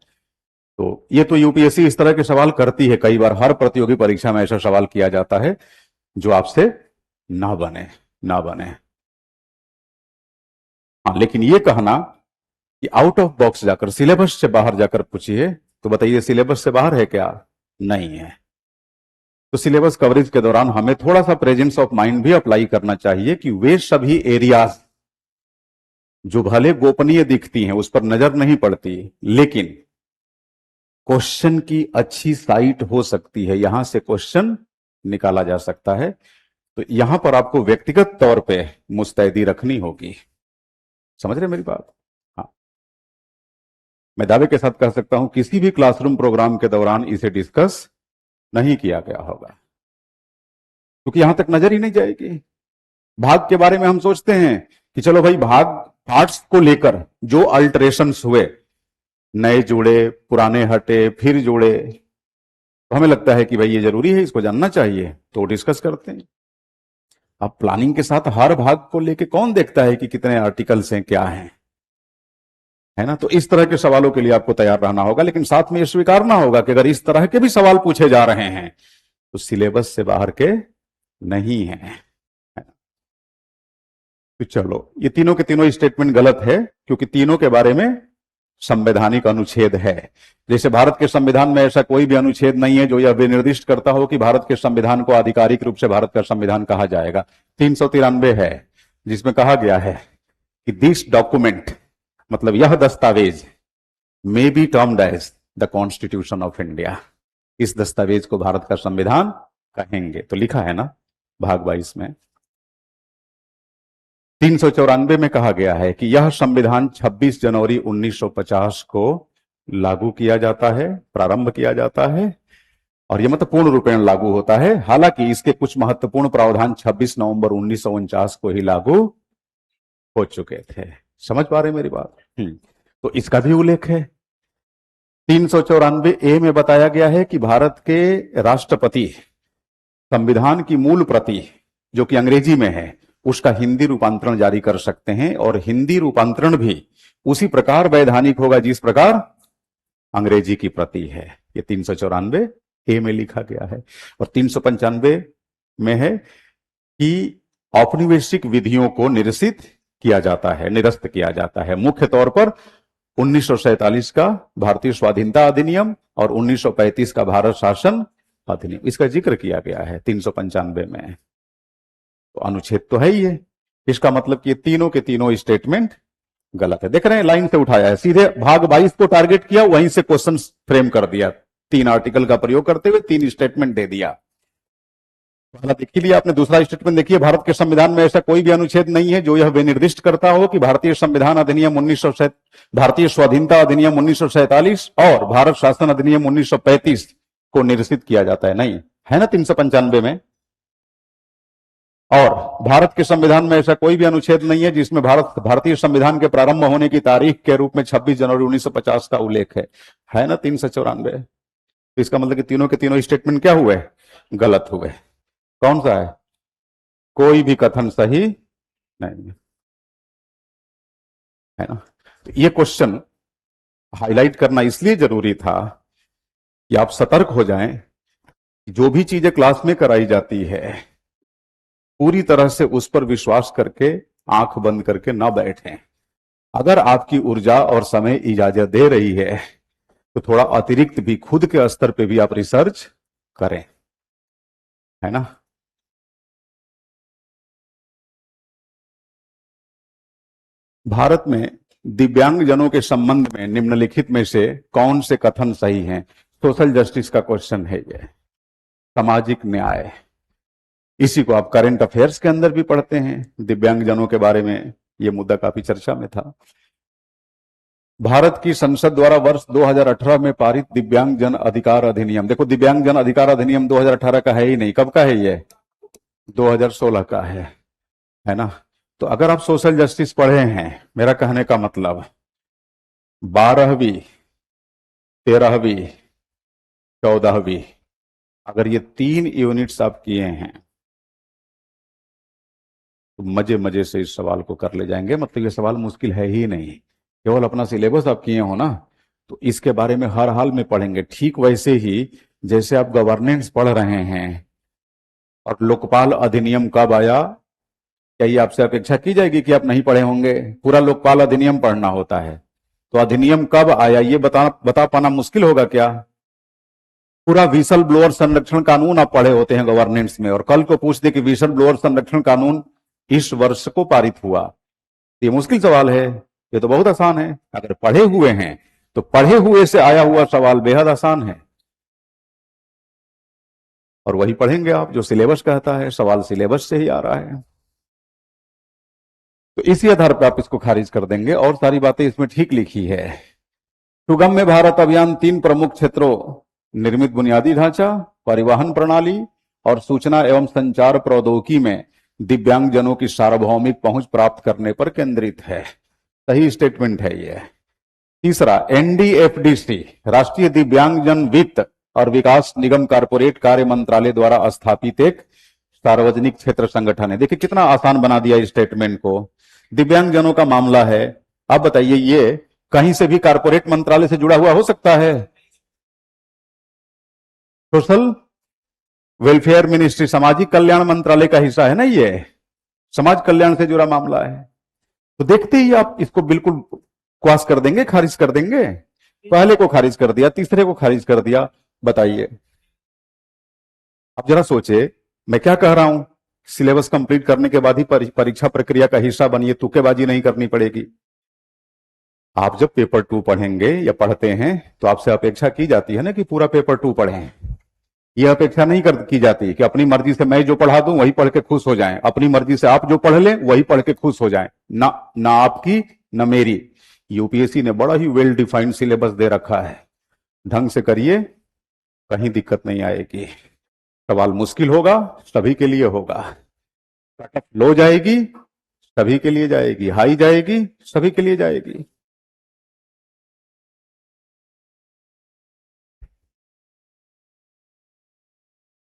तो ये तो यूपीएससी इस तरह के सवाल करती है, कई बार हर प्रतियोगी परीक्षा में ऐसा सवाल किया जाता है जो आपसे ना बने। हाँ, लेकिन ये कहना कि आउट ऑफ बॉक्स जाकर, सिलेबस से बाहर जाकर पूछिए, तो बताइए सिलेबस से बाहर है क्या? नहीं है। तो सिलेबस कवरेज के दौरान हमें थोड़ा सा प्रेजेंस ऑफ माइंड भी अप्लाई करना चाहिए कि वे सभी एरियाज जो भले गोपनीय दिखती हैं, उस पर नजर नहीं पड़ती, लेकिन क्वेश्चन की अच्छी साइट हो सकती है, यहां से क्वेश्चन निकाला जा सकता है। तो यहां पर आपको व्यक्तिगत तौर पे मुस्तैदी रखनी होगी। समझ रहे मेरी बात? हाँ, मैं दावे के साथ कह सकता हूं किसी भी क्लासरूम प्रोग्राम के दौरान इसे डिस्कस नहीं किया गया होगा, क्योंकि यहां तक नजर ही नहीं जाएगी। भाग के बारे में हम सोचते हैं कि चलो भाई, भाग पार्ट्स को लेकर जो अल्टरेशंस हुए, नए जुड़े, पुराने हटे, फिर जुड़े, तो हमें लगता है कि भाई ये जरूरी है, इसको जानना चाहिए, तो डिस्कस करते हैं। अब प्लानिंग के साथ हर भाग को लेके कौन देखता है कि कितने आर्टिकल्स हैं, क्या हैं, है ना। तो इस तरह के सवालों के लिए आपको तैयार रहना होगा, लेकिन साथ में यह स्वीकारना होगा कि अगर इस तरह के भी सवाल पूछे जा रहे हैं तो सिलेबस से बाहर के नहीं है। तो चलो, ये तीनों के तीनों स्टेटमेंट गलत है, क्योंकि तीनों के बारे में संवैधानिक अनुच्छेद है। जैसे भारत के संविधान में ऐसा कोई भी अनुच्छेद नहीं है जो यह भी निर्दिष्ट करता हो कि भारत के संविधान को आधिकारिक रूप से भारत का संविधान कहा जाएगा। 393 है, जिसमें कहा गया है कि दिस डॉक्यूमेंट, मतलब यह दस्तावेज, may be termed as the constitution of India. इस दस्तावेज को भारत का संविधान कहेंगे। तो लिखा है ना भाग 22 में 394 में कहा गया है कि यह संविधान 26 जनवरी 1950 को लागू किया जाता है, प्रारंभ किया जाता है, और यह मतलब पूर्ण रूपेण लागू होता है। हालांकि इसके कुछ महत्वपूर्ण प्रावधान 26 नवंबर 1949 को ही लागू हो चुके थे। समझ पा रहे मेरी बात? तो इसका भी उल्लेख है। 394 में बताया गया है कि भारत के राष्ट्रपति संविधान की मूल प्रति जो कि अंग्रेजी में है उसका हिंदी रूपांतरण जारी कर सकते हैं, और हिंदी रूपांतरण भी उसी प्रकार वैधानिक होगा जिस प्रकार अंग्रेजी की प्रति है। ये 394 में लिखा गया है। और 395 में है कि औपनिवेशिक विधियों को निरसित किया जाता है, निरस्त किया जाता है। मुख्य तौर पर 1947 का भारतीय स्वाधीनता अधिनियम और 1935 का भारत शासन अधिनियम, इसका जिक्र किया गया है 395 में। तो अनुच्छेद तो है ही है। इसका मतलब कि ये तीनों के तीनों स्टेटमेंट गलत है। देख रहे हैं, लाइन से उठाया है, सीधे भाग 22 को टारगेट किया, वहीं से क्वेश्चन फ्रेम कर दिया। 3 आर्टिकल का प्रयोग करते हुए 3 स्टेटमेंट दे दिया। पहला देख ही लिया आपने। दूसरा स्टेटमेंट देखिए, भारत के संविधान में ऐसा कोई भी अनुच्छेद नहीं है जो यह विनिर्दिष्ट करता हो कि भारतीय संविधान अधिनियम 1900, भारतीय स्वाधीनता अधिनियम 1947 और भारत शासन अधिनियम 1935 को निरसित किया जाता है। नहीं है ना 395 में। और भारत के संविधान में ऐसा कोई भी अनुच्छेद नहीं है जिसमें भारतीय संविधान के प्रारंभ होने की तारीख के रूप में 26 जनवरी 1950 का उल्लेख है ना 394। तो इसका मतलब कि तीनों के तीनों स्टेटमेंट क्या हुए? गलत हुए। कौन सा है? कोई भी कथन सही नहीं है ना। तो ये क्वेश्चन हाईलाइट करना इसलिए जरूरी था कि आप सतर्क हो जाएं। जो भी चीजें क्लास में कराई जाती है पूरी तरह से उस पर विश्वास करके आंख बंद करके ना बैठें। अगर आपकी ऊर्जा और समय इजाजत दे रही है तो थोड़ा अतिरिक्त भी खुद के स्तर पे भी आप रिसर्च करें, है ना। भारत में दिव्यांगजनों के संबंध में निम्नलिखित में से कौन से कथन सही हैं? सोशल जस्टिस का क्वेश्चन है ये, सामाजिक न्याय। इसी को आप करंट अफेयर्स के अंदर भी पढ़ते हैं। दिव्यांगजनों के बारे में यह मुद्दा काफी चर्चा में था। भारत की संसद द्वारा वर्ष 2018 में पारित दिव्यांगजन अधिकार अधिनियम, देखो दिव्यांगजन अधिकार अधिनियम 2018 का है ही नहीं। कब का है ये? 2016 का है ना। तो अगर आप सोशल जस्टिस पढ़े हैं, मेरा कहने का मतलब 12वीं 13वीं 14वीं, अगर ये 3 यूनिट्स आप किए हैं तो मजे मजे से इस सवाल को कर ले जाएंगे। मतलब ये सवाल मुश्किल है ही नहीं। केवल अपना सिलेबस आप किए हो ना, तो इसके बारे में हर हाल में पढ़ेंगे। ठीक वैसे ही जैसे आप गवर्नेंस पढ़ रहे हैं और लोकपाल अधिनियम कब आया, क्या ये आपसे अपेक्षा की जाएगी कि आप नहीं पढ़े होंगे? पूरा लोकपाल अधिनियम पढ़ना होता है। तो अधिनियम कब आया ये बता पाना मुश्किल होगा क्या? पूरा विसल ब्लोअर संरक्षण कानून आप पढ़े होते हैं गवर्नेंस में, और कल को पूछ दे कि विसल ब्लोअर संरक्षण कानून इस वर्ष को पारित हुआ, ये मुश्किल सवाल है। ये तो बहुत आसान है। अगर पढ़े हुए हैं तो पढ़े हुए से आया हुआ सवाल बेहद आसान है, और वही पढ़ेंगे आप जो सिलेबस कहता है। सवाल सिलेबस से ही आ रहा है, तो इसी आधार पर आप इसको खारिज कर देंगे। और सारी बातें इसमें ठीक लिखी है। सुगम्य भारत अभियान 3 प्रमुख क्षेत्रों निर्मित बुनियादी ढांचा, परिवहन प्रणाली और सूचना एवं संचार प्रौद्योगिकी में दिव्यांगजनों की सार्वभौमिक पहुंच प्राप्त करने पर केंद्रित है। सही स्टेटमेंट है ये। तीसरा, एनडीएफडीसी राष्ट्रीय दिव्यांगजन वित्त और विकास निगम कारपोरेट कार्य मंत्रालय द्वारा स्थापित एक सार्वजनिक क्षेत्र संगठन है। देखिए कितना आसान बना दिया इस स्टेटमेंट को। दिव्यांगजनों का मामला है। अब बताइए ये कहीं से भी कारपोरेट मंत्रालय से जुड़ा हुआ हो सकता है? सोशल वेलफेयर मिनिस्ट्री, सामाजिक कल्याण मंत्रालय का हिस्सा है ना, ये समाज कल्याण से जुड़ा मामला है। तो देखते ही आप इसको बिल्कुल क्वास कर देंगे, खारिज कर देंगे। पहले को खारिज कर दिया, तीसरे को खारिज कर दिया। बताइए आप जरा सोचे मैं क्या कह रहा हूं। सिलेबस कंप्लीट करने के बाद ही परीक्षा प्रक्रिया का हिस्सा बनिए, तुक्केबाजी नहीं करनी पड़ेगी। आप जब पेपर 2 पढ़ेंगे या पढ़ते हैं तो आपसे अपेक्षा की जाती है ना कि पूरा पेपर 2 पढ़ें। यह अपेक्षा नहीं की जाती कि अपनी मर्जी से मैं जो पढ़ा दूं वही पढ़ के खुश हो जाएं, अपनी मर्जी से आप जो पढ़ लें वही पढ़ के खुश हो जाएं। ना ना आपकी ना मेरी। यूपीएससी ने बड़ा ही वेल डिफाइंड सिलेबस दे रखा है, ढंग से करिए, कहीं दिक्कत नहीं आएगी। सवाल मुश्किल होगा, सभी के लिए होगा। कटअप लो जाएगी, सभी के लिए जाएगी, हाई जाएगी, सभी के लिए जाएगी।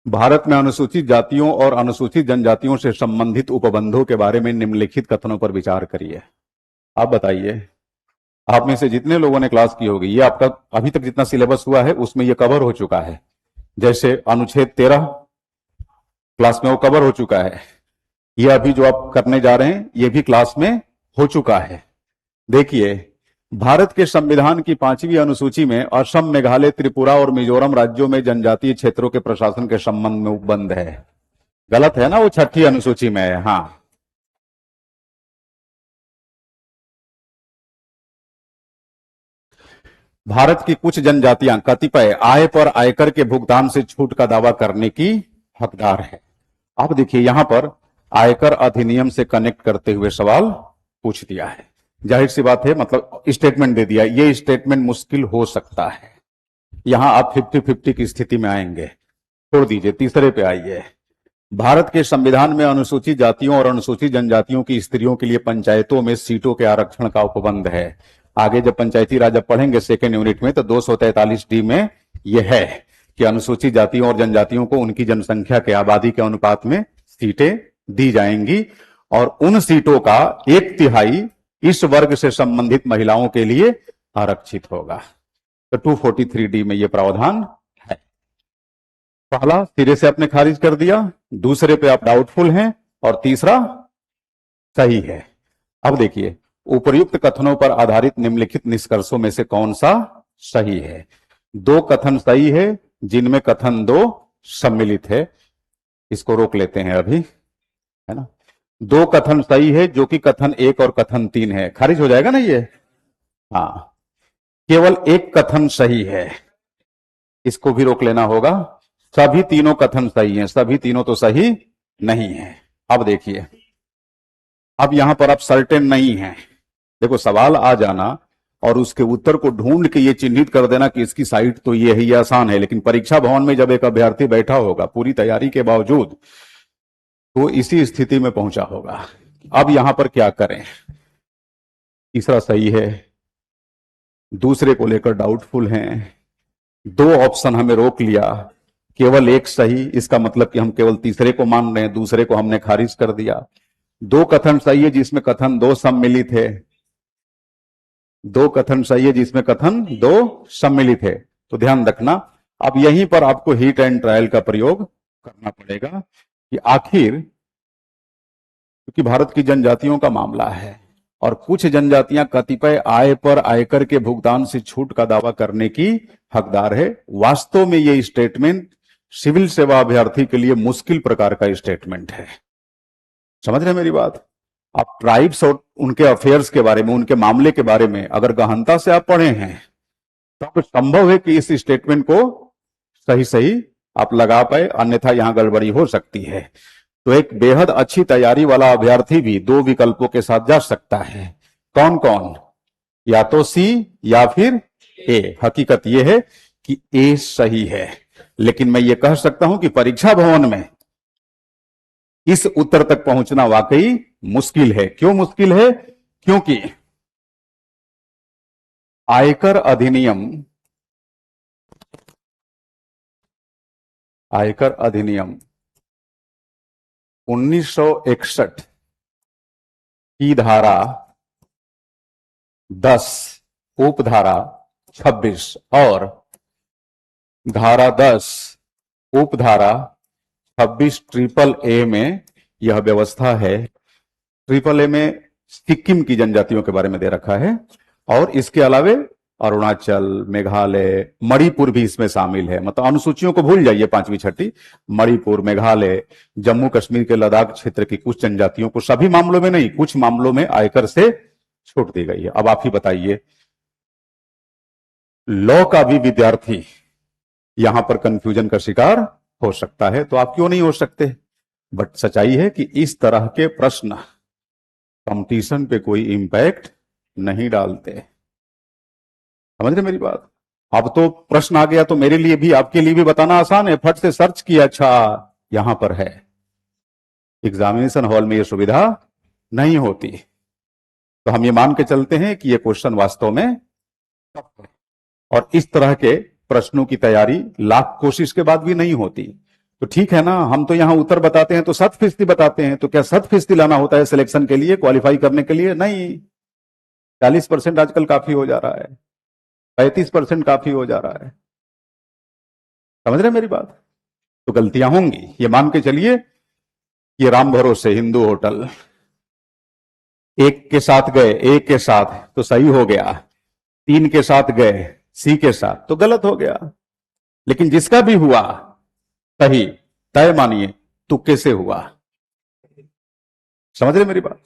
भारत में अनुसूचित जातियों और अनुसूचित जनजातियों से संबंधित उपबंधों के बारे में निम्नलिखित कथनों पर विचार करिए। आप बताइए, आप में से जितने लोगों ने क्लास की होगी, ये आपका अभी तक जितना सिलेबस हुआ है उसमें ये कवर हो चुका है। जैसे अनुच्छेद 13 क्लास में वो कवर हो चुका है। ये अभी जो आप करने जा रहे हैं ये भी क्लास में हो चुका है। देखिए, भारत के संविधान की 5वीं अनुसूची में असम, मेघालय, त्रिपुरा और मिजोरम राज्यों में जनजातीय क्षेत्रों के प्रशासन के संबंध में उपबंध है। गलत है ना, वो 6ठी अनुसूची में है। हाँ, भारत की कुछ जनजातियां कतिपय आय पर आयकर के भुगतान से छूट का दावा करने की हकदार है। अब देखिए, यहां पर आयकर अधिनियम से कनेक्ट करते हुए सवाल पूछ दिया है। जाहिर सी बात है, मतलब स्टेटमेंट दे दिया। ये स्टेटमेंट मुश्किल हो सकता है, यहां आप 50-50 की स्थिति में आएंगे। छोड़ दीजिए, तीसरे पे आइए। भारत के संविधान में अनुसूचित जातियों और अनुसूचित जनजातियों की स्त्रियों के लिए पंचायतों में सीटों के आरक्षण का उपबंध है। आगे जब पंचायती राज पढ़ेंगे सेकेंड यूनिट में, तो 243D में यह है कि अनुसूचित जातियों और जनजातियों को उनकी जनसंख्या के आबादी के अनुपात में सीटें दी जाएंगी और उन सीटों का 1/3 इस वर्ग से संबंधित महिलाओं के लिए आरक्षित होगा। तो 243D में यह प्रावधान है। पहला सिरे से आपने खारिज कर दिया, दूसरे पे आप डाउटफुल हैं और तीसरा सही है। अब देखिए, उपर्युक्त कथनों पर आधारित निम्नलिखित निष्कर्षों में से कौन सा सही है। 2 कथन सही है जिनमें कथन 2 सम्मिलित है। इसको रोक लेते हैं अभी, है ना। 2 कथन सही है जो कि कथन 1 और कथन 3 है। खारिज हो जाएगा ना ये। हाँ, केवल 1 कथन सही है, इसको भी रोक लेना होगा। सभी तीनों कथन सही हैं, सभी तीनों तो सही नहीं है। अब देखिए, अब यहां पर आप सर्टेन नहीं हैं। देखो, सवाल आ जाना और उसके उत्तर को ढूंढ के ये चिन्हित कर देना कि इसकी साइट तो ये है, ये आसान है। लेकिन परीक्षा भवन में जब एक अभ्यर्थी बैठा होगा पूरी तैयारी के बावजूद, तो इसी स्थिति में पहुंचा होगा। अब यहां पर क्या करें। तीसरा सही है, दूसरे को लेकर डाउटफुल हैं। 2 ऑप्शन हमें रोक लिया, केवल 1 सही। इसका मतलब कि हम केवल तीसरे को मान रहे हैं, दूसरे को हमने खारिज कर दिया। 2 कथन सही है जिसमें कथन 2 सम्मिलित है। 2 कथन सही है जिसमें कथन 2 सम्मिलित है। तो ध्यान रखना, अब यहीं पर आपको हिट एंड ट्रायल का प्रयोग करना पड़ेगा कि आखिर, क्योंकि भारत की जनजातियों का मामला है और कुछ जनजातियां कतिपय आय पर आयकर के भुगतान से छूट का दावा करने की हकदार है। वास्तव में यह स्टेटमेंट सिविल सेवा अभ्यर्थी के लिए मुश्किल प्रकार का स्टेटमेंट है। समझ रहे हैं मेरी बात। आप ट्राइब्स और उनके अफेयर्स के बारे में, उनके मामले के बारे में अगर गहनता से आप पढ़े हैं तो संभव है कि इस स्टेटमेंट को सही सही आप लगा पाए, अन्यथा यहां गड़बड़ी हो सकती है। तो एक बेहद अच्छी तैयारी वाला अभ्यर्थी भी 2 विकल्पों के साथ जा सकता है। कौन कौन, या तो सी या फिर ए। हकीकत यह है कि ए सही है, लेकिन मैं ये कह सकता हूं कि परीक्षा भवन में इस उत्तर तक पहुंचना वाकई मुश्किल है। क्यों मुश्किल है? क्योंकि आयकर अधिनियम 1961 की धारा 10 उपधारा 26 और धारा 10 उपधारा 26 ट्रिपल ए में यह व्यवस्था है। ट्रिपल ए में सिक्किम की जनजातियों के बारे में दे रखा है और इसके अलावे अरुणाचल, मेघालय, मणिपुर भी इसमें शामिल है। मतलब अनुसूचियों को भूल जाइए 5वीं 6ठी। मणिपुर, मेघालय, जम्मू कश्मीर के लद्दाख क्षेत्र की कुछ जनजातियों को, सभी मामलों में नहीं, कुछ मामलों में आयकर से छूट दी गई है। अब आप ही बताइए, लॉ का भी विद्यार्थी यहां पर कंफ्यूजन का शिकार हो सकता है, तो आप क्यों नहीं हो सकते? बट सच्चाई है कि इस तरह के प्रश्न कंपटीशन पे कोई इंपैक्ट नहीं डालते। समझ रहे मेरी बात? अब तो प्रश्न आ गया तो मेरे लिए भी आपके लिए भी बताना आसान है, फट से सर्च किया, अच्छा यहां पर है। एग्जामिनेशन हॉल में यह सुविधा नहीं होती, तो हम ये मान के चलते हैं कि यह क्वेश्चन वास्तव में टफ है। और इस तरह के प्रश्नों की तैयारी लाख कोशिश के बाद भी नहीं होती। तो ठीक है ना, हम तो यहां उत्तर बताते हैं तो 100% बताते हैं, तो क्या 100% लाना होता है सिलेक्शन के लिए, क्वालिफाई करने के लिए? नहीं, 40% आजकल काफी हो जा रहा है, 35% काफी हो जा रहा है। समझ रहे मेरी बात? तो गलतियां होंगी, ये मान के चलिए। ये राम भरोसे हिंदू होटल, एक के साथ गए, एक के साथ तो सही हो गया, 3 के साथ गए सी के साथ तो गलत हो गया। लेकिन जिसका भी हुआ सही, तय मानिए तुक्के से हुआ। समझ रहे मेरी बात?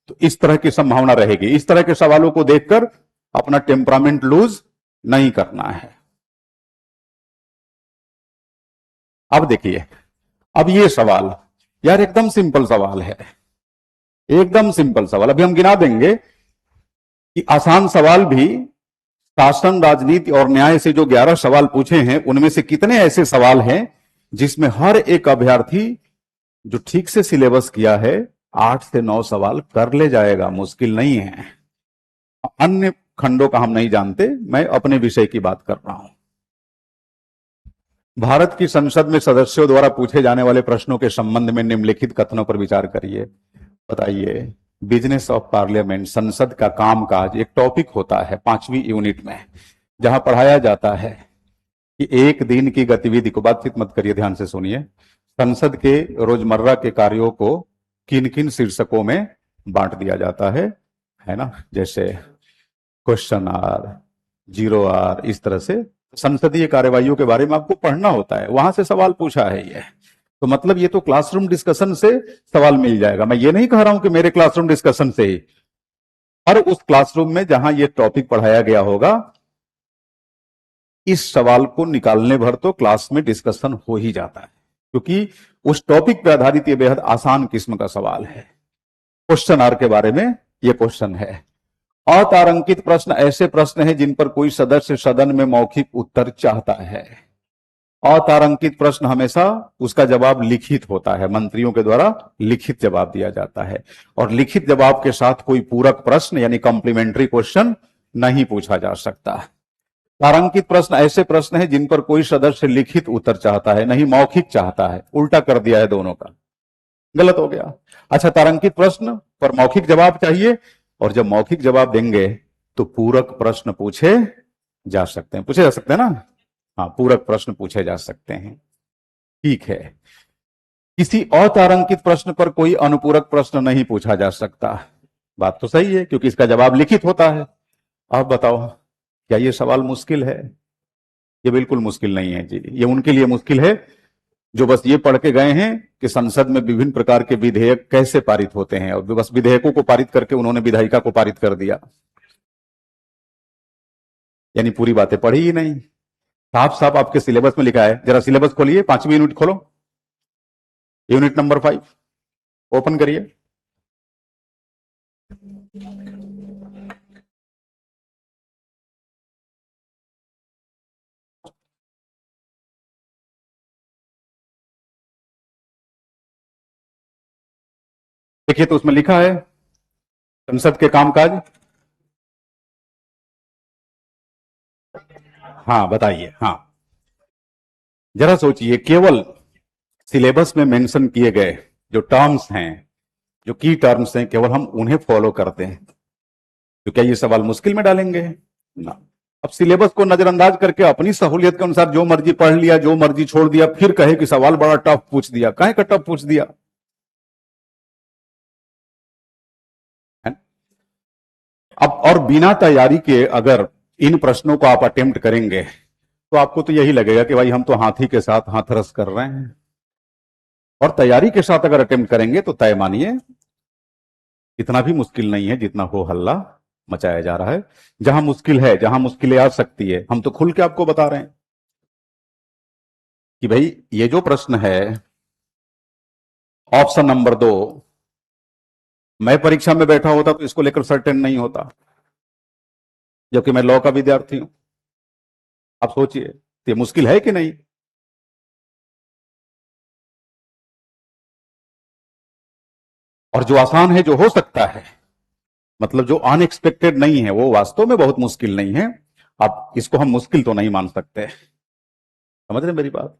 तो इस तरह की संभावना रहेगी। इस तरह के सवालों को देखकर अपना टेम्परामेंट लूज नहीं करना है। अब देखिए, अब ये सवाल यार एकदम सिंपल सवाल है, एकदम सिंपल सवाल। अभी हम गिना देंगे कि आसान सवाल भी, शासन, राजनीति और न्याय से जो 11 सवाल पूछे हैं उनमें से कितने ऐसे सवाल हैं जिसमें हर एक अभ्यर्थी जो ठीक से सिलेबस किया है 8 से 9 सवाल कर ले जाएगा, मुश्किल नहीं है। अन्य खंडों का हम नहीं जानते, मैं अपने विषय की बात कर रहा हूं। भारत की संसद में सदस्यों द्वारा पूछे जाने वाले प्रश्नों के संबंध में निम्नलिखित कथनों पर विचार करिए। बताइए, बिजनेस ऑफ पार्लियामेंट, संसद का कामकाज, एक टॉपिक होता है 5वीं यूनिट में, जहां पढ़ाया जाता है कि एक दिन की गतिविधि को, बातचीत मत करिए, ध्यान से सुनिए, संसद के रोजमर्रा के कार्यों को किन किन शीर्षकों में बांट दिया जाता है ना, जैसे क्वेश्चन आर, 0 आर, इस तरह से संसदीय कार्यवाहियों के बारे में आपको पढ़ना होता है, वहां से सवाल पूछा है ये। तो मतलब ये तो क्लासरूम डिस्कशन से सवाल मिल जाएगा। मैं ये नहीं कह रहा हूं कि मेरे क्लासरूम डिस्कशन से ही, हर उस क्लासरूम में जहां ये टॉपिक पढ़ाया गया होगा, इस सवाल को निकालने भर तो क्लास में डिस्कशन हो ही जाता है, क्योंकि उस टॉपिक पर आधारित ये बेहद आसान किस्म का सवाल है। क्वेश्चन आर के बारे में ये क्वेश्चन है। अतारांकित प्रश्न ऐसे प्रश्न हैं जिन पर कोई सदस्य सदन में मौखिक उत्तर चाहता है। अतारांकित प्रश्न हमेशा उसका जवाब लिखित होता है, मंत्रियों के द्वारा लिखित जवाब दिया जाता है, और लिखित जवाब के साथ कोई पूरक प्रश्न यानी कॉम्प्लीमेंट्री क्वेश्चन नहीं पूछा जा सकता। तारांकित प्रश्न ऐसे प्रश्न हैं जिन पर कोई सदस्य लिखित उत्तर चाहता है, नहीं मौखिक चाहता है। उल्टा कर दिया है दोनों का, गलत हो गया। अच्छा, तारांकित प्रश्न पर मौखिक जवाब चाहिए, और जब मौखिक जवाब देंगे तो पूरक प्रश्न पूछे जा सकते हैं, पूछे जा सकते हैं ना? हाँ, पूरक प्रश्न पूछे जा सकते हैं। ठीक है, किसी अतारांकित प्रश्न पर कोई अनुपूरक प्रश्न नहीं पूछा जा सकता। बात तो सही है, क्योंकि इसका जवाब लिखित होता है। आप बताओ, क्या ये सवाल मुश्किल है? ये बिल्कुल मुश्किल नहीं है जी। ये उनके लिए मुश्किल है जो बस ये पढ़ के गए हैं कि संसद में विभिन्न प्रकार के विधेयक कैसे पारित होते हैं, और बस विधेयकों को पारित करके उन्होंने विधायिका को पारित कर दिया, यानी पूरी बातें पढ़ी ही नहीं। साफ साफ आपके सिलेबस में लिखा है, जरा सिलेबस खोलिए, 5वीं यूनिट खोलो, यूनिट नंबर 5 ओपन करिए। देखिए, तो उसमें लिखा है संसद के कामकाज। हाँ बताइए, हाँ जरा सोचिए, केवल सिलेबस में मेंशन किए गए जो टर्म्स हैं, जो की टर्म्स हैं, केवल हम उन्हें फॉलो करते हैं, तो क्या ये सवाल मुश्किल में डालेंगे ना? अब सिलेबस को नजरअंदाज करके अपनी सहूलियत के अनुसार जो मर्जी पढ़ लिया, जो मर्जी छोड़ दिया, फिर कहे कि सवाल बड़ा टफ पूछ दिया। काहे का टफ पूछ दिया? अब और बिना तैयारी के अगर इन प्रश्नों को आप अटेम्प्ट करेंगे तो आपको तो यही लगेगा कि भाई हम तो हाथी के साथ हाथरस कर रहे हैं। और तैयारी के साथ अगर अटेम्प्ट करेंगे तो तय मानिए इतना भी मुश्किल नहीं है जितना हो हल्ला मचाया जा रहा है। जहां मुश्किल है, जहां मुश्किलें आ सकती है, हम तो खुल के आपको बता रहे हैं कि भाई ये जो प्रश्न है ऑप्शन नंबर 2, मैं परीक्षा में बैठा होता तो इसको लेकर सर्टेन नहीं होता, जबकि मैं लॉ का विद्यार्थी हूं। आप सोचिए, तो ये मुश्किल है कि नहीं? और जो आसान है, जो हो सकता है, मतलब जो अनएक्सपेक्टेड नहीं है, वो वास्तव में बहुत मुश्किल नहीं है। अब इसको हम मुश्किल तो नहीं मान सकते। समझ रहे मेरी बात?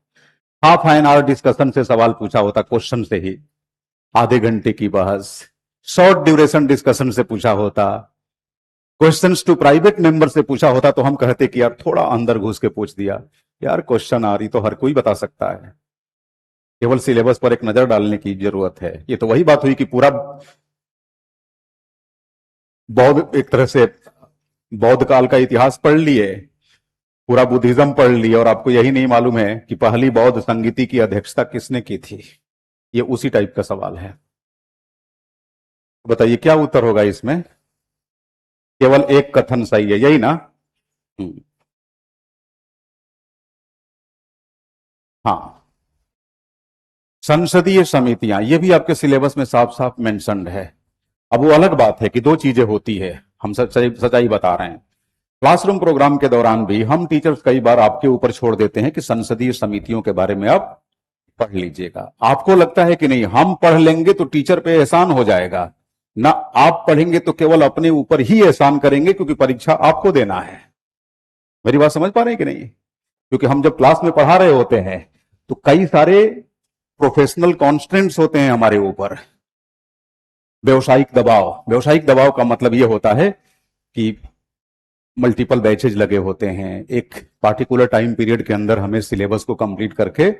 हाफ एन आवर डिस्कशन से सवाल पूछा होता, क्वेश्चन से ही आधे घंटे की बहस, शॉर्ट ड्यूरेशन डिस्कशन से पूछा होता, क्वेश्चंस टू प्राइवेट मेंबर से पूछा होता, तो हम कहते कि यार थोड़ा अंदर घुस के पूछ दिया। यार क्वेश्चन आ रही तो हर कोई बता सकता है, केवल सिलेबस पर एक नजर डालने की जरूरत है। ये तो वही बात हुई कि पूरा बौद्ध, एक तरह से बौद्ध काल का इतिहास पढ़ लिए, पूरा बुद्धिज्म पढ़ लिया, और आपको यही नहीं मालूम है कि पहली बौद्ध संगीति की अध्यक्षता किसने की थी। ये उसी टाइप का सवाल है। बताइए क्या उत्तर होगा इसमें? केवल एक कथन सही है, यही ना? हम्म, हाँ। संसदीय समितियां, ये भी आपके सिलेबस में साफ साफ मेंशन्ड है। अब वो अलग बात है कि दो चीजें होती है, हम सच्चाई सच्चाई बता रहे हैं। क्लासरूम प्रोग्राम के दौरान भी हम टीचर्स कई बार आपके ऊपर छोड़ देते हैं कि संसदीय समितियों के बारे में आप पढ़ लीजिएगा। आपको लगता है कि नहीं, हम पढ़ लेंगे तो टीचर पे एहसान हो जाएगा ना, आप पढ़ेंगे तो केवल अपने ऊपर ही एहसान करेंगे, क्योंकि परीक्षा आपको देना है। मेरी बात समझ पा रहे हैं कि नहीं? क्योंकि हम जब क्लास में पढ़ा रहे होते हैं तो कई सारे प्रोफेशनल कॉन्स्टेंट्स होते हैं हमारे ऊपर। व्यवसायिक दबाव, व्यवसायिक दबाव का मतलब यह होता है कि मल्टीपल बैचेज लगे होते हैं, एक पार्टिकुलर टाइम पीरियड के अंदर हमें सिलेबस को कंप्लीट करके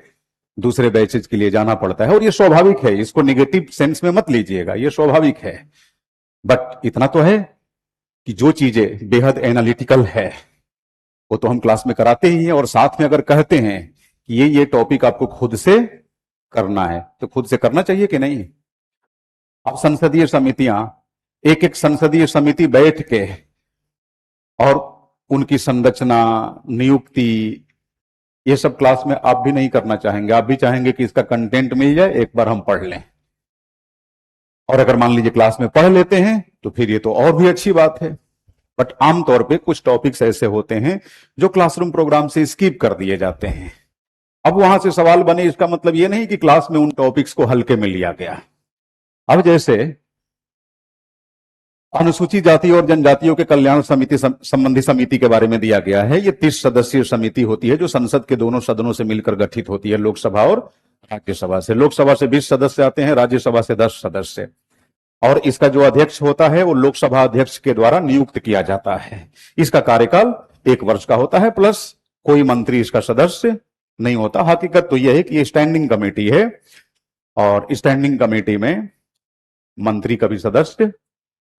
दूसरे बैचेज के लिए जाना पड़ता है, और ये स्वाभाविक है, इसको निगेटिव सेंस में मत लीजिएगा, ये स्वाभाविक है। बट इतना तो है कि जो चीजें बेहद एनालिटिकल है वो तो हम क्लास में कराते ही हैं, और साथ में अगर कहते हैं कि ये टॉपिक आपको खुद से करना है, तो खुद से करना चाहिए कि नहीं? अब संसदीय समितियां, एक एक संसदीय समिति बैठ के और उनकी संरचना, नियुक्ति, ये सब क्लास में आप भी नहीं करना चाहेंगे। आप भी चाहेंगे कि इसका कंटेंट मिल जाए, एक बार हम पढ़ लें। और अगर मान लीजिए क्लास में पढ़ लेते हैं तो फिर ये तो और भी अच्छी बात है। बट आमतौर पे कुछ टॉपिक्स ऐसे होते हैं जो क्लासरूम प्रोग्राम से स्किप कर दिए जाते हैं। अब वहां से सवाल बने, इसका मतलब ये नहीं कि क्लास में उन टॉपिक्स को हल्के में लिया गया। अब जैसे अनुसूचित जाति और जनजातियों के कल्याण समिति संबंधी समिति के बारे में दिया गया है। ये 30 सदस्यीय समिति होती है जो संसद के दोनों सदनों से मिलकर गठित होती है, लोकसभा और राज्यसभा से। लोकसभा से 20 सदस्य आते हैं, राज्यसभा से 10 सदस्य। और इसका जो अध्यक्ष होता है वो लोकसभा अध्यक्ष के द्वारा नियुक्त किया जाता है। इसका कार्यकाल 1 वर्ष का होता है, प्लस कोई मंत्री इसका सदस्य नहीं होता। हकीकत तो यह है कि ये स्टैंडिंग कमेटी है, और स्टैंडिंग कमेटी में मंत्री कभी सदस्य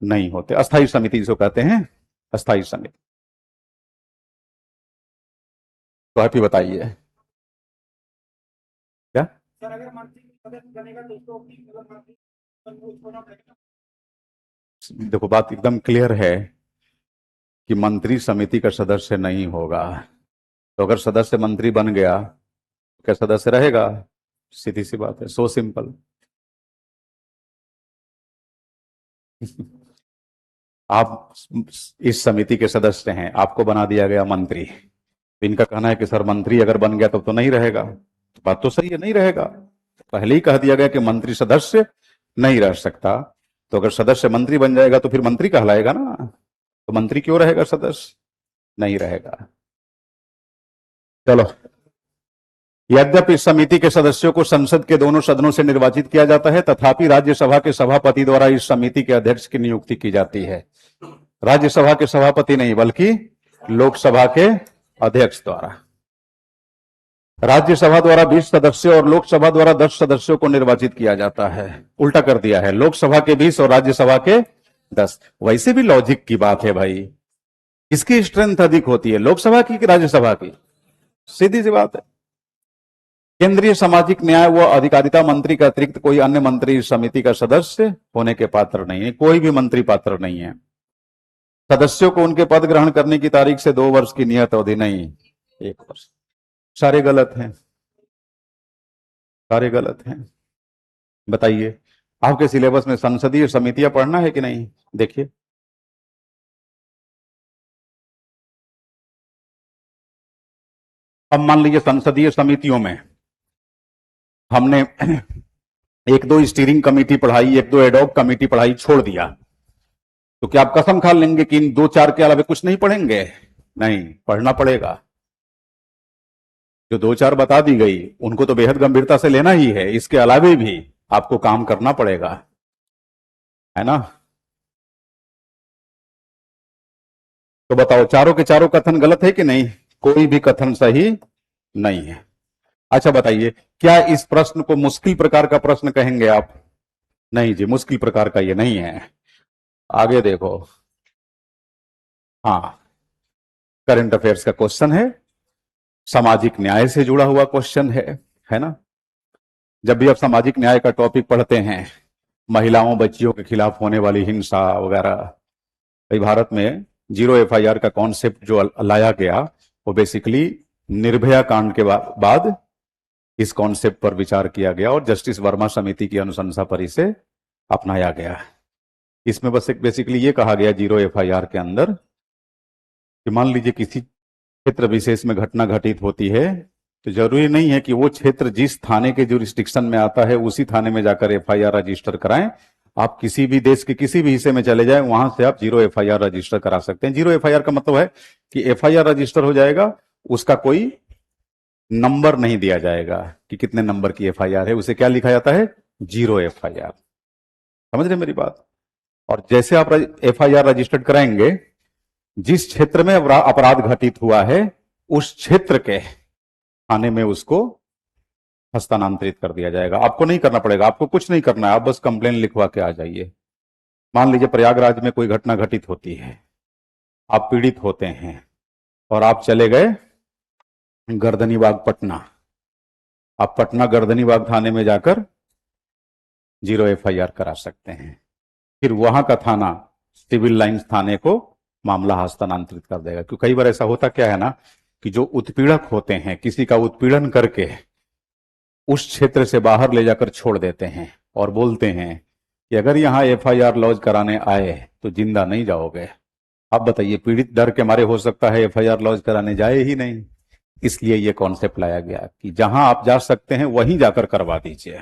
नहीं होते। अस्थायी समिति जिसको कहते हैं, अस्थायी समिति। तो आप ही बताइए क्या? सर अगर मंत्री सदस्य बनेगा तो उसको देखो, बात एकदम क्लियर है कि मंत्री समिति का सदस्य नहीं होगा। तो अगर सदस्य मंत्री बन गया तो क्या सदस्य रहेगा? सीधी सी बात है, सो सिंपल। आप इस समिति के सदस्य हैं, आपको बना दिया गया मंत्री। इनका कहना है कि सर मंत्री अगर बन गया तब तो नहीं रहेगा। तो बात तो सही है, नहीं रहेगा। पहले ही कह दिया गया कि मंत्री सदस्य नहीं रह सकता। तो अगर सदस्य मंत्री बन जाएगा तो फिर मंत्री कहलाएगा ना, तो मंत्री क्यों रहेगा सदस्य? नहीं रहेगा। चलो, यद्यपि इस समिति के सदस्यों को संसद के दोनों सदनों से निर्वाचित किया जाता है, तथापि राज्यसभा के सभापति द्वारा इस समिति के अध्यक्ष की नियुक्ति की जाती है। राज्यसभा के सभापति नहीं, बल्कि लोकसभा के अध्यक्ष द्वारा। राज्यसभा द्वारा 20 सदस्यों और लोकसभा द्वारा 10 सदस्यों को निर्वाचित किया जाता है। उल्टा कर दिया है, लोकसभा के 20 और राज्यसभा के 10। वैसे भी लॉजिक की बात है भाई, किसकी स्ट्रेंथ अधिक होती है, लोकसभा की कि राज्यसभा की? सीधी सी बात है। केंद्रीय सामाजिक न्याय व अधिकारिता मंत्री के अतिरिक्त कोई अन्य मंत्री इस समिति का सदस्य होने के पात्र नहीं है। कोई भी मंत्री पात्र नहीं है। सदस्यों को उनके पद ग्रहण करने की तारीख से 2 वर्ष की नियत अवधि, नहीं 1 वर्ष। सारे गलत हैं, सारे गलत हैं। बताइए, आपके सिलेबस में संसदीय समितियां पढ़ना है कि नहीं? देखिए, अब मान लीजिए संसदीय समितियों में हमने 1-2 स्टीयरिंग कमेटी पढ़ाई, 1-2 एडॉक कमेटी पढ़ाई, छोड़ दिया, तो क्या आप कसम खा लेंगे कि इन 2-4 के अलावा कुछ नहीं पढ़ेंगे? नहीं, पढ़ना पड़ेगा। जो 2-4 बता दी गई उनको तो बेहद गंभीरता से लेना ही है, इसके अलावे भी आपको काम करना पड़ेगा, है ना? तो बताओ, चारों के चारों कथन गलत है कि नहीं? कोई भी कथन सही नहीं है। अच्छा बताइए, क्या इस प्रश्न को मुश्किल प्रकार का प्रश्न कहेंगे आप? नहीं जी, मुश्किल प्रकार का ये नहीं है। आगे देखो, हाँ, करंट अफेयर्स का क्वेश्चन है, सामाजिक न्याय से जुड़ा हुआ क्वेश्चन है ना? जब भी आप सामाजिक न्याय का टॉपिक पढ़ते हैं, महिलाओं बच्चियों के खिलाफ होने वाली हिंसा वगैरह, भाई भारत में जीरो एफआईआर का कॉन्सेप्ट जो लाया गया वो बेसिकली निर्भया कांड के बाद इस कॉन्सेप्ट पर विचार किया गया और जस्टिस वर्मा समिति की अनुशंसा पर इसे अपनाया गया। इसमें बस एक बेसिकली ये कहा गया जीरो एफआईआर के अंदर कि मान लीजिए किसी क्षेत्र विशेष में घटना घटित होती है, तो जरूरी नहीं है कि वो क्षेत्र जिस थाने के जुरिस्डिक्शन में आता है उसी थाने में जाकर एफआईआर रजिस्टर कराएं। आप किसी भी देश के किसी भी हिस्से में चले जाएं, वहां से आप जीरो एफआईआर रजिस्टर करा सकते हैं। जीरो एफआईआर का मतलब है कि एफआईआर रजिस्टर हो जाएगा, उसका कोई नंबर नहीं दिया जाएगा कि कितने नंबर की एफआईआर है, उसे क्या लिखा जाता है? Zero FIR. समझ रहे मेरी बात? और जैसे आप एफआईआर रजिस्टर्ड कराएंगे, जिस क्षेत्र में अपराध घटित हुआ है उस क्षेत्र के थाने में उसको हस्तांतरित कर दिया जाएगा। आपको नहीं करना पड़ेगा, आपको कुछ नहीं करना है, आप बस कंप्लेन लिखवा के आ जाइए। मान लीजिए प्रयागराज में कोई घटना घटित होती है, आप पीड़ित होते हैं और आप चले गए गर्दनीबाग पटना, आप पटना गर्दनीबाग थाने में जाकर जीरो एफआईआर करा सकते हैं। फिर वहां का थाना सिविल लाइंस थाने को मामला हस्तांतरित कर देगा। क्योंकि कई बार ऐसा होता क्या है ना कि जो उत्पीड़क होते हैं किसी का उत्पीड़न करके उस क्षेत्र से बाहर ले जाकर छोड़ देते हैं और बोलते हैं कि अगर यहां एफआईआर लॉन्च कराने आए तो जिंदा नहीं जाओगे। आप बताइए, पीड़ित डर के मारे हो सकता है एफआईआर लॉन्च कराने जाए ही नहीं। इसलिए यह कॉन्सेप्ट लाया गया कि जहां आप जा सकते हैं वहीं जाकर करवा दीजिए,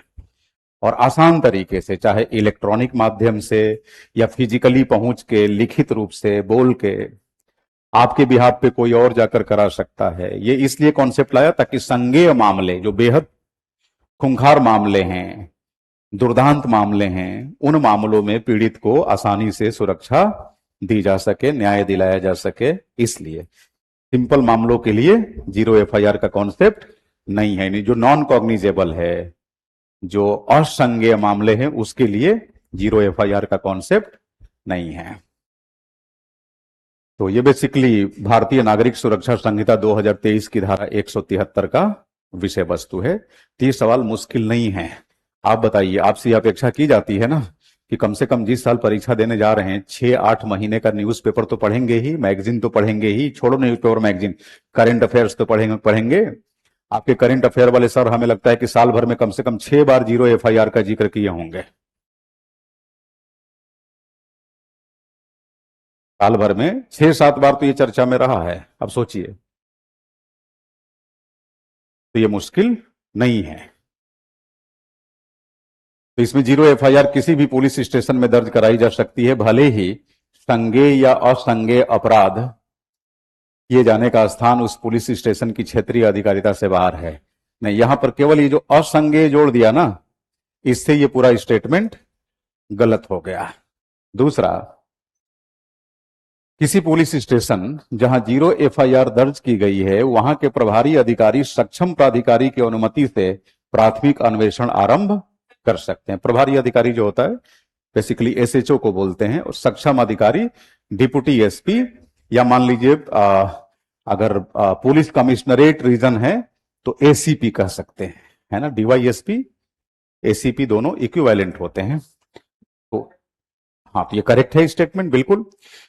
और आसान तरीके से, चाहे इलेक्ट्रॉनिक माध्यम से या फिजिकली पहुंच के, लिखित रूप से बोल के, आपके बिहाफ पे कोई और जाकर करा सकता है। ये इसलिए कॉन्सेप्ट लाया ताकि संज्ञेय मामले, जो बेहद खूंखार मामले हैं, दुर्दांत मामले हैं, उन मामलों में पीड़ित को आसानी से सुरक्षा दी जा सके, न्याय दिलाया जा सके। इसलिए सिंपल मामलों के लिए जीरो एफआईआर का कॉन्सेप्ट नहीं है। नहीं, जो नॉन कॉग्निजेबल है, जो असंज्ञेय मामले हैं, उसके लिए जीरो एफआईआर का कॉन्सेप्ट नहीं है। तो ये बेसिकली भारतीय नागरिक सुरक्षा संहिता 2023 की धारा 173 का विषय वस्तु है। तो ये सवाल मुश्किल नहीं है। आप बताइए, आपसे अपेक्षा की जाती है ना कि कम से कम जिस साल परीक्षा देने जा रहे हैं 6-8 महीने का न्यूज़पेपर तो पढ़ेंगे ही, मैगजीन तो पढ़ेंगे ही, छोड़ो न्यूज़पेपर मैगजीन, करंट अफेयर्स तो पढ़ेंगे। आपके करंट अफेयर वाले सर हमें लगता है कि साल भर में कम से कम 6 बार जीरो एफआईआर का जिक्र किए होंगे। साल भर में 6-7 बार तो ये चर्चा में रहा है। अब सोचिए, तो ये मुश्किल नहीं है। तो इसमें जीरो एफआईआर किसी भी पुलिस स्टेशन में दर्ज कराई जा सकती है, भले ही संज्ञेय या असंज्ञेय अपराध किए जाने का स्थान उस पुलिस स्टेशन की क्षेत्रीय अधिकारिता से बाहर है। नहीं, यहां पर केवल ये जो असंज्ञेय जोड़ दिया ना, इससे ये पूरा स्टेटमेंट गलत हो गया। दूसरा, किसी पुलिस स्टेशन जहां जीरो एफआईआर दर्ज की गई है, वहां के प्रभारी अधिकारी सक्षम प्राधिकारी की अनुमति से प्राथमिक अन्वेषण आरंभ कर सकते हैं। प्रभारी अधिकारी जो होता है बेसिकली एसएचओ को बोलते हैं, और सक्षम अधिकारी डिप्टी एसपी, या मान लीजिए अगर पुलिस कमिश्नरेट रीजन है तो एसीपी कह सकते हैं, है ना। डीवाईएसपी एसीपी दोनों इक्विवेलेंट होते हैं। तो हाँ, तो ये करेक्ट है स्टेटमेंट, बिल्कुल।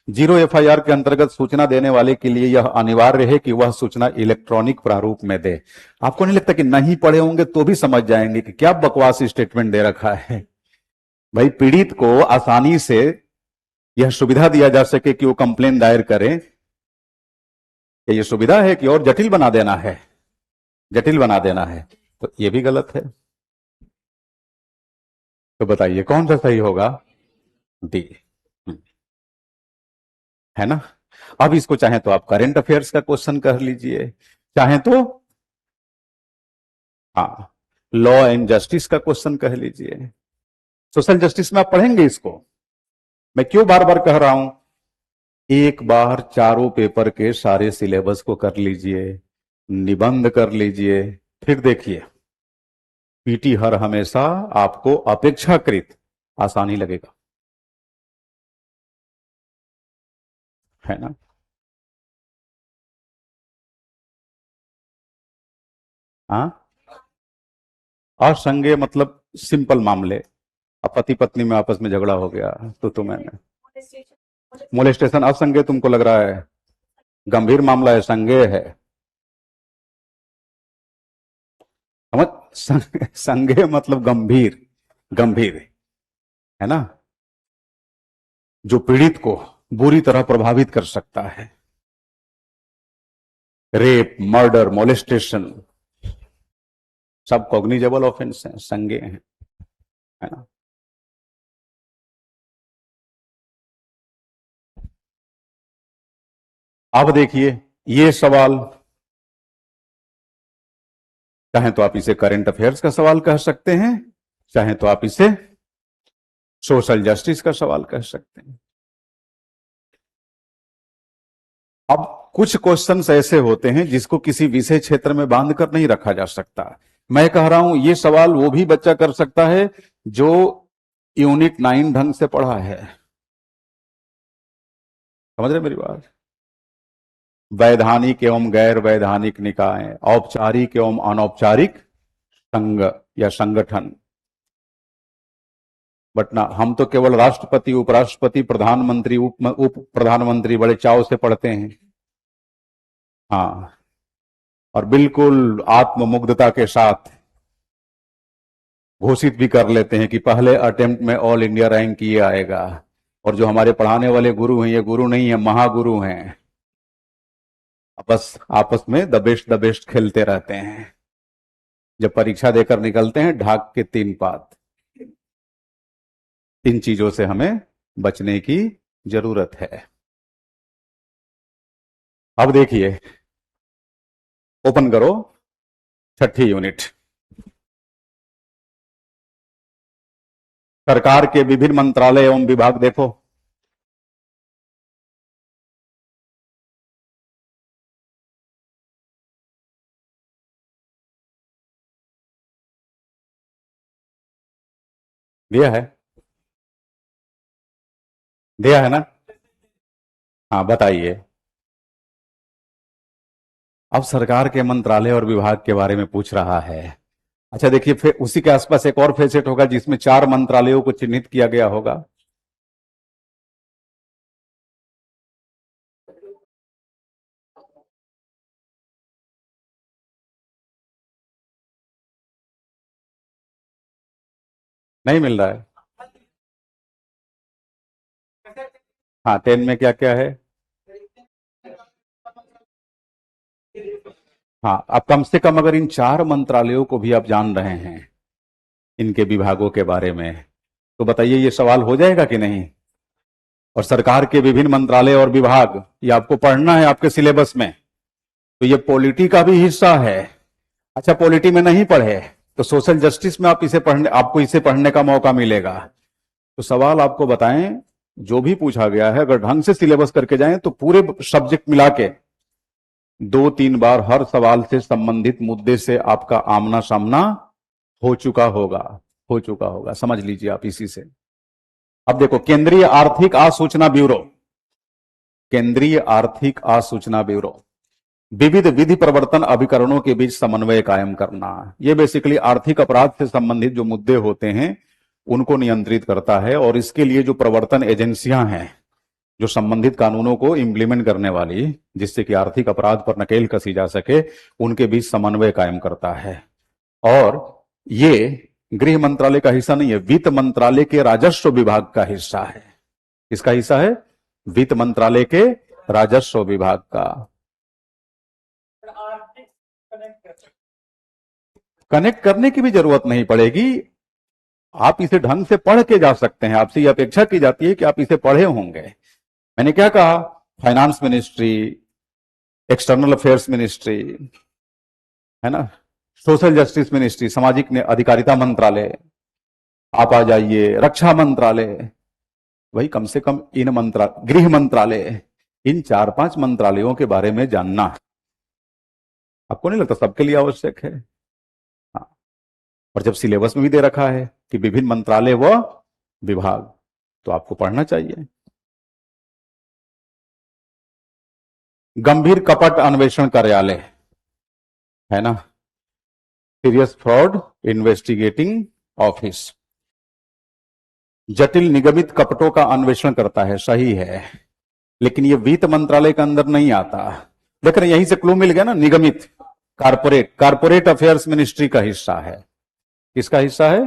जीरो एफआईआर के अंतर्गत सूचना देने वाले के लिए यह अनिवार्य है कि वह सूचना इलेक्ट्रॉनिक प्रारूप में दे। आपको नहीं लगता कि नहीं पढ़े होंगे तो भी समझ जाएंगे कि क्या बकवास स्टेटमेंट दे रखा है? भाई, पीड़ित को आसानी से यह सुविधा दिया जा सके कि वो कंप्लेन दायर करें, ये सुविधा है कि और जटिल बना देना है, जटिल बना देना है, तो ये भी गलत है। तो बताइए कौन सा सही होगा? डी। है ना? अब इसको चाहे तो आप करंट अफेयर्स का क्वेश्चन कर लीजिए, चाहे तो हाँ लॉ एंड जस्टिस का क्वेश्चन कह लीजिए। सोशल जस्टिस में आप पढ़ेंगे इसको। मैं क्यों बार बार कह रहा हूं, एक बार चारों पेपर के सारे सिलेबस को कर लीजिए, निबंध कर लीजिए, फिर देखिए पीटी हर हमेशा आपको अपेक्षाकृत आसानी लगेगा, है ना? हाँ, असंज्ञेय मतलब सिंपल मामले, अब पति पत्नी में आपस में झगड़ा हो गया तो तुम्हें मोलेस्टेशन असंज्ञेय तुमको लग रहा है? गंभीर मामला है, संज्ञेय है। समझ, संज्ञेय मतलब गंभीर, गंभीर, है ना? जो पीड़ित को बुरी तरह प्रभावित कर सकता है। रेप, मर्डर, मोलेस्टेशन सब कॉग्निजेबल ऑफेंस हैं, संज्ञेय हैं, है ना? अब देखिए ये सवाल, चाहे तो आप इसे करंट अफेयर्स का सवाल कह सकते हैं, चाहे तो आप इसे सोशल जस्टिस का सवाल कह सकते हैं। अब कुछ क्वेश्चंस ऐसे होते हैं जिसको किसी विषय क्षेत्र में बांध कर नहीं रखा जा सकता। मैं कह रहा हूं ये सवाल वो भी बच्चा कर सकता है जो यूनिट 9 ढंग से पढ़ा है। समझ रहे मेरी बात? वैधानिक एवं गैर वैधानिक निकाय, औपचारिक एवं अनौपचारिक संघ या संगठन। बट ना, हम तो केवल राष्ट्रपति, उपराष्ट्रपति, प्रधानमंत्री, उप प्रधानमंत्री बड़े चाव से पढ़ते हैं। हाँ, और बिल्कुल आत्ममुग्धता के साथ घोषित भी कर लेते हैं कि पहले अटेम्प्ट में ऑल इंडिया रैंक ये आएगा। और जो हमारे पढ़ाने वाले गुरु हैं, ये गुरु नहीं है, महागुरु हैं। बस आपस में द बेस्ट खेलते रहते हैं। जब परीक्षा देकर निकलते हैं, ढाक के 3 पात। इन चीजों से हमें बचने की जरूरत है। अब देखिए, ओपन करो 6ठी यूनिट। सरकार के विभिन्न मंत्रालय एवं विभाग देखो। दिया है, दिया है ना? हाँ, बताइए। अब सरकार के मंत्रालय और विभाग के बारे में पूछ रहा है। अच्छा देखिए, फिर उसी के आसपास एक और फेसेट होगा जिसमें 4 मंत्रालयों को चिन्हित किया गया होगा। नहीं मिल रहा है? हाँ, 10 में क्या क्या है? हाँ, अब कम से कम अगर इन 4 मंत्रालयों को भी आप जान रहे हैं, इनके विभागों के बारे में, तो बताइए ये सवाल हो जाएगा कि नहीं? और सरकार के विभिन्न मंत्रालय और विभाग, ये आपको पढ़ना है आपके सिलेबस में, तो ये पॉलिटी का भी हिस्सा है। अच्छा, पॉलिटी में नहीं पढ़े तो सोशल जस्टिस में आप इसे पढ़ने, आपको इसे पढ़ने का मौका मिलेगा। तो सवाल आपको बताएं, जो भी पूछा गया है अगर ढंग से सिलेबस करके जाएं तो पूरे सब्जेक्ट मिला के 2-3 बार हर सवाल से संबंधित मुद्दे से आपका आमना सामना हो चुका होगा, हो चुका होगा। समझ लीजिए आप इसी से। अब देखो, केंद्रीय आर्थिक आसूचना ब्यूरो, केंद्रीय आर्थिक आसूचना ब्यूरो, विविध विधि प्रवर्तन अभिकरणों के बीच समन्वय कायम करना। ये बेसिकली आर्थिक अपराध से संबंधित जो मुद्दे होते हैं उनको नियंत्रित करता है। और इसके लिए जो प्रवर्तन एजेंसियां हैं, जो संबंधित कानूनों को इंप्लीमेंट करने वाली, जिससे कि आर्थिक अपराध पर नकेल कसी जा सके, उनके बीच समन्वय कायम करता है। और ये गृह मंत्रालय का हिस्सा नहीं है, वित्त मंत्रालय के राजस्व विभाग का हिस्सा है। किसका हिस्सा है? वित्त मंत्रालय के राजस्व विभाग का। कनेक्ट करने की भी जरूरत नहीं पड़ेगी, आप इसे ढंग से पढ़ के जा सकते हैं। आपसे यह अपेक्षा की जाती है कि आप इसे पढ़े होंगे। मैंने क्या कहा? Finance ministry, external affairs ministry, है ना, सोशल जस्टिस मिनिस्ट्री, सामाजिक अधिकारिता मंत्रालय, आप आ जाइए रक्षा मंत्रालय, वही कम से कम इन गृह मंत्रालय, इन 4-5 मंत्रालयों के बारे में जानना आपको नहीं लगता सबके लिए आवश्यक है? हाँ। और जब सिलेबस में भी दे रखा है कि विभिन्न मंत्रालय व विभाग, तो आपको पढ़ना चाहिए। गंभीर कपट अन्वेषण कार्यालय, है ना, सीरियस फ्रॉड इन्वेस्टिगेटिंग ऑफिस, जटिल निगमित कपटों का अन्वेषण करता है, सही है, लेकिन ये वित्त मंत्रालय के अंदर नहीं आता। देख रहे, यहीं से क्लू मिल गया ना, निगमित, कारपोरेट अफेयर्स मिनिस्ट्री का हिस्सा है। किसका हिस्सा है?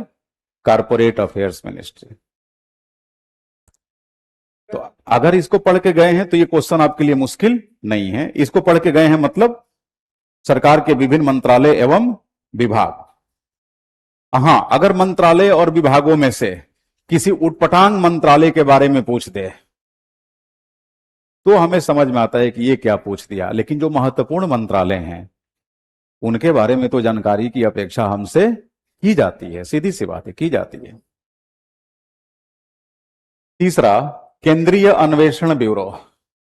Corporate affairs ministry. तो अगर इसको पढ़ के गए हैं तो ये क्वेश्चन आपके लिए मुश्किल नहीं है। इसको पढ़ के गए हैं मतलब सरकार के विभिन्न मंत्रालय एवं विभाग। हां, अगर मंत्रालय और विभागों में से किसी उटपटांग मंत्रालय के बारे में पूछ दे तो हमें समझ में आता है कि ये क्या पूछ दिया, लेकिन जो महत्वपूर्ण मंत्रालय हैं उनके बारे में तो जानकारी की अपेक्षा हमसे की जाती है, सीधी सी बात है, की जाती है। तीसरा, केंद्रीय अन्वेषण bureau,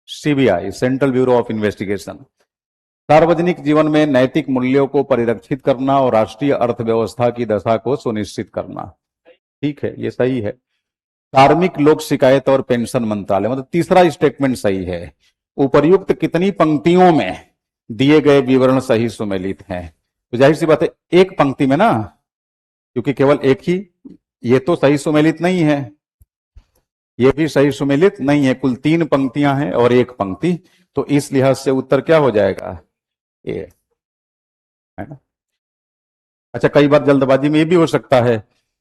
CBI, central bureau of investigation, सार्वजनिक जीवन में नैतिक मूल्यों को परिरक्षित करना और राष्ट्रीय अर्थव्यवस्था की दशा को सुनिश्चित करना। ठीक है, ये सही है। कार्मिक लोक शिकायत और पेंशन मंत्रालय, मतलब तीसरा स्टेटमेंट सही है। उपर्युक्त कितनी पंक्तियों में दिए गए विवरण सही सुमेलित हैं? तो जाहिर सी बात है एक पंक्ति में ना, क्योंकि केवल एक ही, ये तो सही सुमेलित नहीं है, ये भी सही सुमेलित नहीं है, कुल 3 पंक्तियां हैं और एक पंक्ति, तो इस लिहाज से उत्तर क्या हो जाएगा? ए, है ना। अच्छा, कई बार जल्दबाजी में ये भी हो सकता है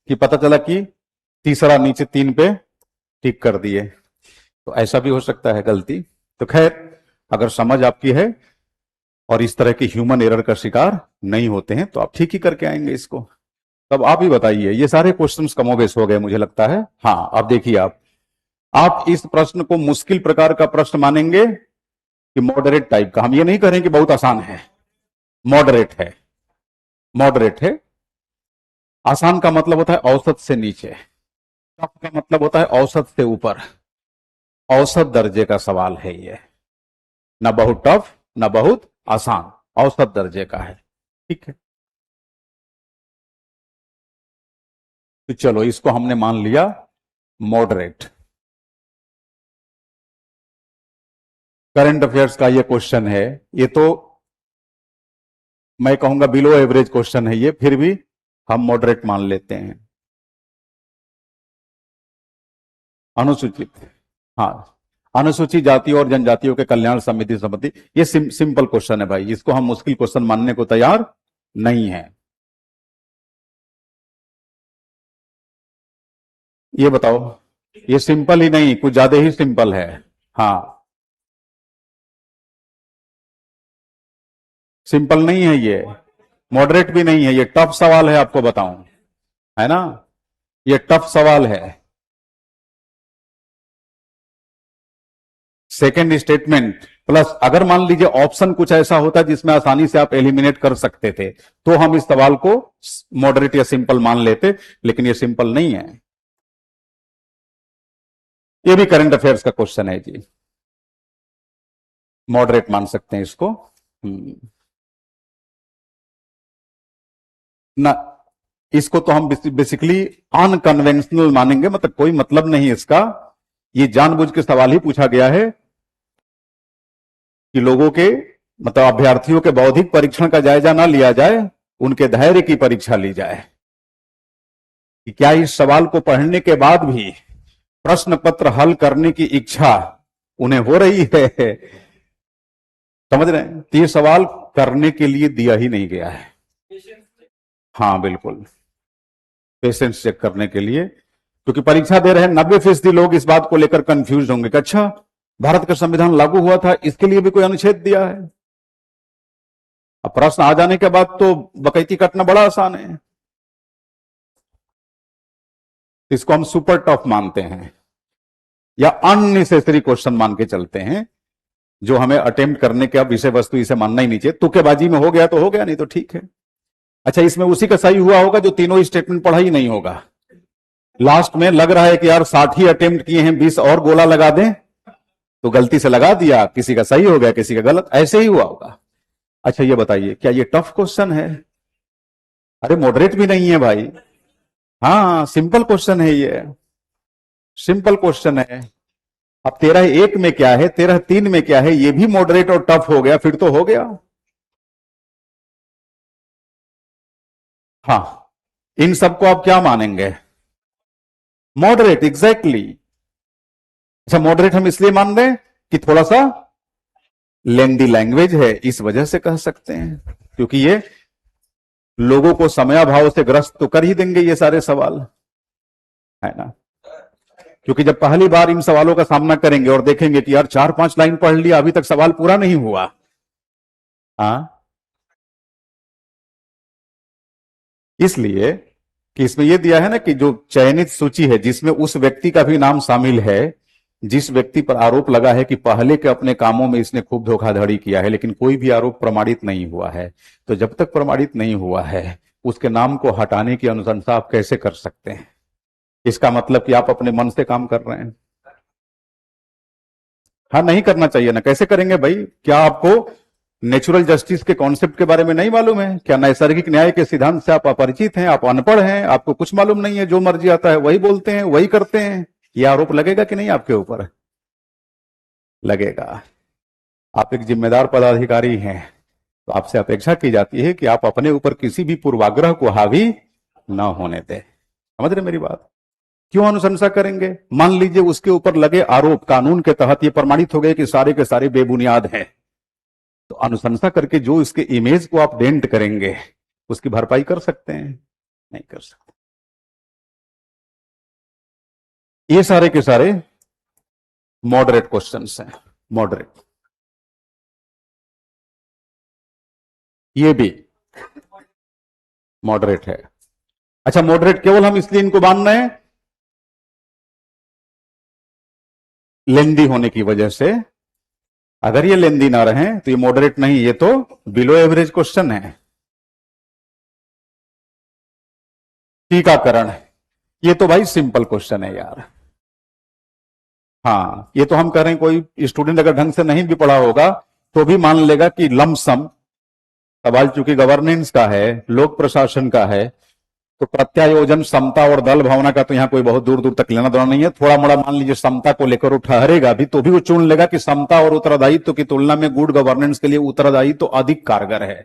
कि पता चला कि तीसरा नीचे 3 पे टिक कर दिए, तो ऐसा भी हो सकता है गलती। तो खैर, अगर समझ आपकी है और इस तरह की ह्यूमन एरर का शिकार नहीं होते हैं तो आप ठीक ही करके आएंगे इसको। तब आप ही बताइए, ये सारे क्वेश्चंस कमोबेश हो गए मुझे लगता है। हाँ, अब देखिए, आप इस प्रश्न को मुश्किल प्रकार का प्रश्न मानेंगे कि मॉडरेट टाइप का? हम ये नहीं कह रहे कि बहुत आसान है, मॉडरेट है, मॉडरेट है। आसान का मतलब होता है औसत से नीचे, टफ का मतलब होता है औसत से ऊपर। औसत दर्जे का सवाल है ये, ना बहुत टफ ना बहुत आसान, औसत दर्जे का है। ठीक है, तो चलो इसको हमने मान लिया मॉडरेट। करंट अफेयर्स का ये क्वेश्चन है, ये तो मैं कहूंगा बिलो एवरेज क्वेश्चन है ये, फिर भी हम मॉडरेट मान लेते हैं। अनुसूचित, हाँ, अनुसूचित जातियों और जनजातियों के कल्याण समिति संबंधी, ये सिंपल क्वेश्चन है भाई, इसको हम मुश्किल क्वेश्चन मानने को तैयार नहीं है। ये बताओ, ये सिंपल ही नहीं, कुछ ज्यादा ही सिंपल है। हाँ, सिंपल नहीं है ये, मॉडरेट भी नहीं है, ये टफ सवाल है, आपको बताऊं, है ना, ये टफ सवाल है। सेकेंड स्टेटमेंट प्लस, अगर मान लीजिए ऑप्शन कुछ ऐसा होता जिसमें आसानी से आप एलिमिनेट कर सकते थे तो हम इस सवाल को मॉडरेट या सिंपल मान लेते, लेकिन ये सिंपल नहीं है। ये भी करंट अफेयर्स का क्वेश्चन है जी, मॉडरेट मान सकते हैं इसको। ना, इसको तो हम बेसिकली अनकन्वेंशनल मानेंगे, मतलब कोई मतलब नहीं इसका। ये जानबूझ के सवाल ही पूछा गया है कि लोगों के, मतलब अभ्यर्थियों के बौद्धिक परीक्षण का जायजा ना लिया जाए, उनके धैर्य की परीक्षा ली जाए। कि क्या इस सवाल को पढ़ने के बाद भी प्रश्न पत्र हल करने की इच्छा उन्हें हो रही है? समझ रहे हैं? तो ये सवाल करने के लिए दिया ही नहीं गया है। हाँ बिल्कुल, पेशेंस चेक करने के लिए, क्योंकि परीक्षा दे रहे हैं 90% लोग इस बात को लेकर कंफ्यूज होंगे कि अच्छा, भारत का संविधान लागू हुआ था, इसके लिए भी कोई अनुच्छेद दिया है? अब प्रश्न आ जाने के बाद तो बकैती कटना बड़ा आसान है। इसको हम सुपर टफ मानते हैं या अननेसेसरी क्वेश्चन मान के चलते हैं, जो हमें अटेम्प्ट करने का विषय वस्तु इसे मानना ही नहीं चाहिए। तुक्केबाजी में हो गया तो हो गया, नहीं तो ठीक है। अच्छा, इसमें उसी का सही हुआ होगा जो तीनों स्टेटमेंट पढ़ा ही नहीं होगा। लास्ट में लग रहा है कि यार 60 ही अटेम्प्ट किए हैं, 20 और गोला लगा दें, तो गलती से लगा दिया, किसी का सही हो गया किसी का गलत, ऐसे ही हुआ होगा। अच्छा ये बताइए, क्या ये टफ क्वेश्चन है? अरे मॉडरेट भी नहीं है भाई। हाँ सिंपल क्वेश्चन है ये, सिंपल क्वेश्चन है। अब 13(1) में क्या है, 13(3) में क्या है, ये भी मॉडरेट और टफ हो गया, फिर तो हो गया। हाँ, इन सबको आप क्या मानेंगे? Moderate, exactly. अच्छा, मॉडरेट हम इसलिए मान रहे हैं कि थोड़ा सा लेंदी लैंग्वेज है, इस वजह से कह सकते हैं, क्योंकि ये लोगों को समयाभाव से ग्रस्त तो कर ही देंगे ये सारे सवाल, है ना? क्योंकि जब पहली बार इन सवालों का सामना करेंगे और देखेंगे कि यार 4-5 लाइन पढ़ लिया, अभी तक सवाल पूरा नहीं हुआ। हाँ, इसलिए कि इसमें यह दिया है ना कि जो चयनित सूची है जिसमें उस व्यक्ति का भी नाम शामिल है जिस व्यक्ति पर आरोप लगा है कि पहले के अपने कामों में इसने खूब धोखाधड़ी किया है, लेकिन कोई भी आरोप प्रमाणित नहीं हुआ है। तो जब तक प्रमाणित नहीं हुआ है, उसके नाम को हटाने की अनुशंसा आप कैसे कर सकते हैं? इसका मतलब कि आप अपने मन से काम कर रहे हैं। हाँ, नहीं करना चाहिए ना, कैसे करेंगे भाई? क्या आपको नेचुरल जस्टिस के कॉन्सेप्ट के बारे में नहीं मालूम है? क्या नैसर्गिक न्याय के सिद्धांत से आप अपरिचित हैं? आप अनपढ़ हैं? आपको कुछ मालूम नहीं है? जो मर्जी आता है वही बोलते हैं, वही करते हैं? यह आरोप लगेगा कि नहीं आपके ऊपर? लगेगा। आप एक जिम्मेदार पदाधिकारी हैं, तो आपसे अपेक्षा की जाती है कि आप अपने ऊपर किसी भी पूर्वाग्रह को हावी न होने दें। समझ रहे मेरी बात? क्यों अनुशंसा करेंगे? मान लीजिए उसके ऊपर लगे आरोप कानून के तहत ये प्रमाणित हो गए कि सारे के सारे बेबुनियाद हैं, तो अनुशंसा करके जो इसके इमेज को आप डेंट करेंगे, उसकी भरपाई कर सकते हैं? नहीं कर सकते। ये सारे के सारे मॉडरेट क्वेश्चंस हैं, मॉडरेट। ये भी मॉडरेट है। अच्छा, मॉडरेट केवल हम इसलिए इनको मान रहे हैं लेंदी होने की वजह से। अगर ये लेंदी ना रहे तो ये मॉडरेट नहीं, ये तो बिलो एवरेज क्वेश्चन है। टीकाकरण, ये तो भाई सिंपल क्वेश्चन है यार। हाँ, ये तो हम कह रहे हैं कोई स्टूडेंट अगर ढंग से नहीं भी पढ़ा होगा तो भी मान लेगा कि लमसम सवाल चूंकि गवर्नेंस का है, लोक प्रशासन का है, तो प्रत्यायोजन, समता और दल भावना का तो यहां कोई बहुत दूर दूर तक लेना देना नहीं है। थोड़ा मोड़ा मान लीजिए समता को लेकर वो ठहरेगा भी, तो भी वो चुन लेगा कि समता और उत्तरदायित्व की तुलना में गुड गवर्नेंस के लिए उत्तरदायित्व अधिक कारगर है,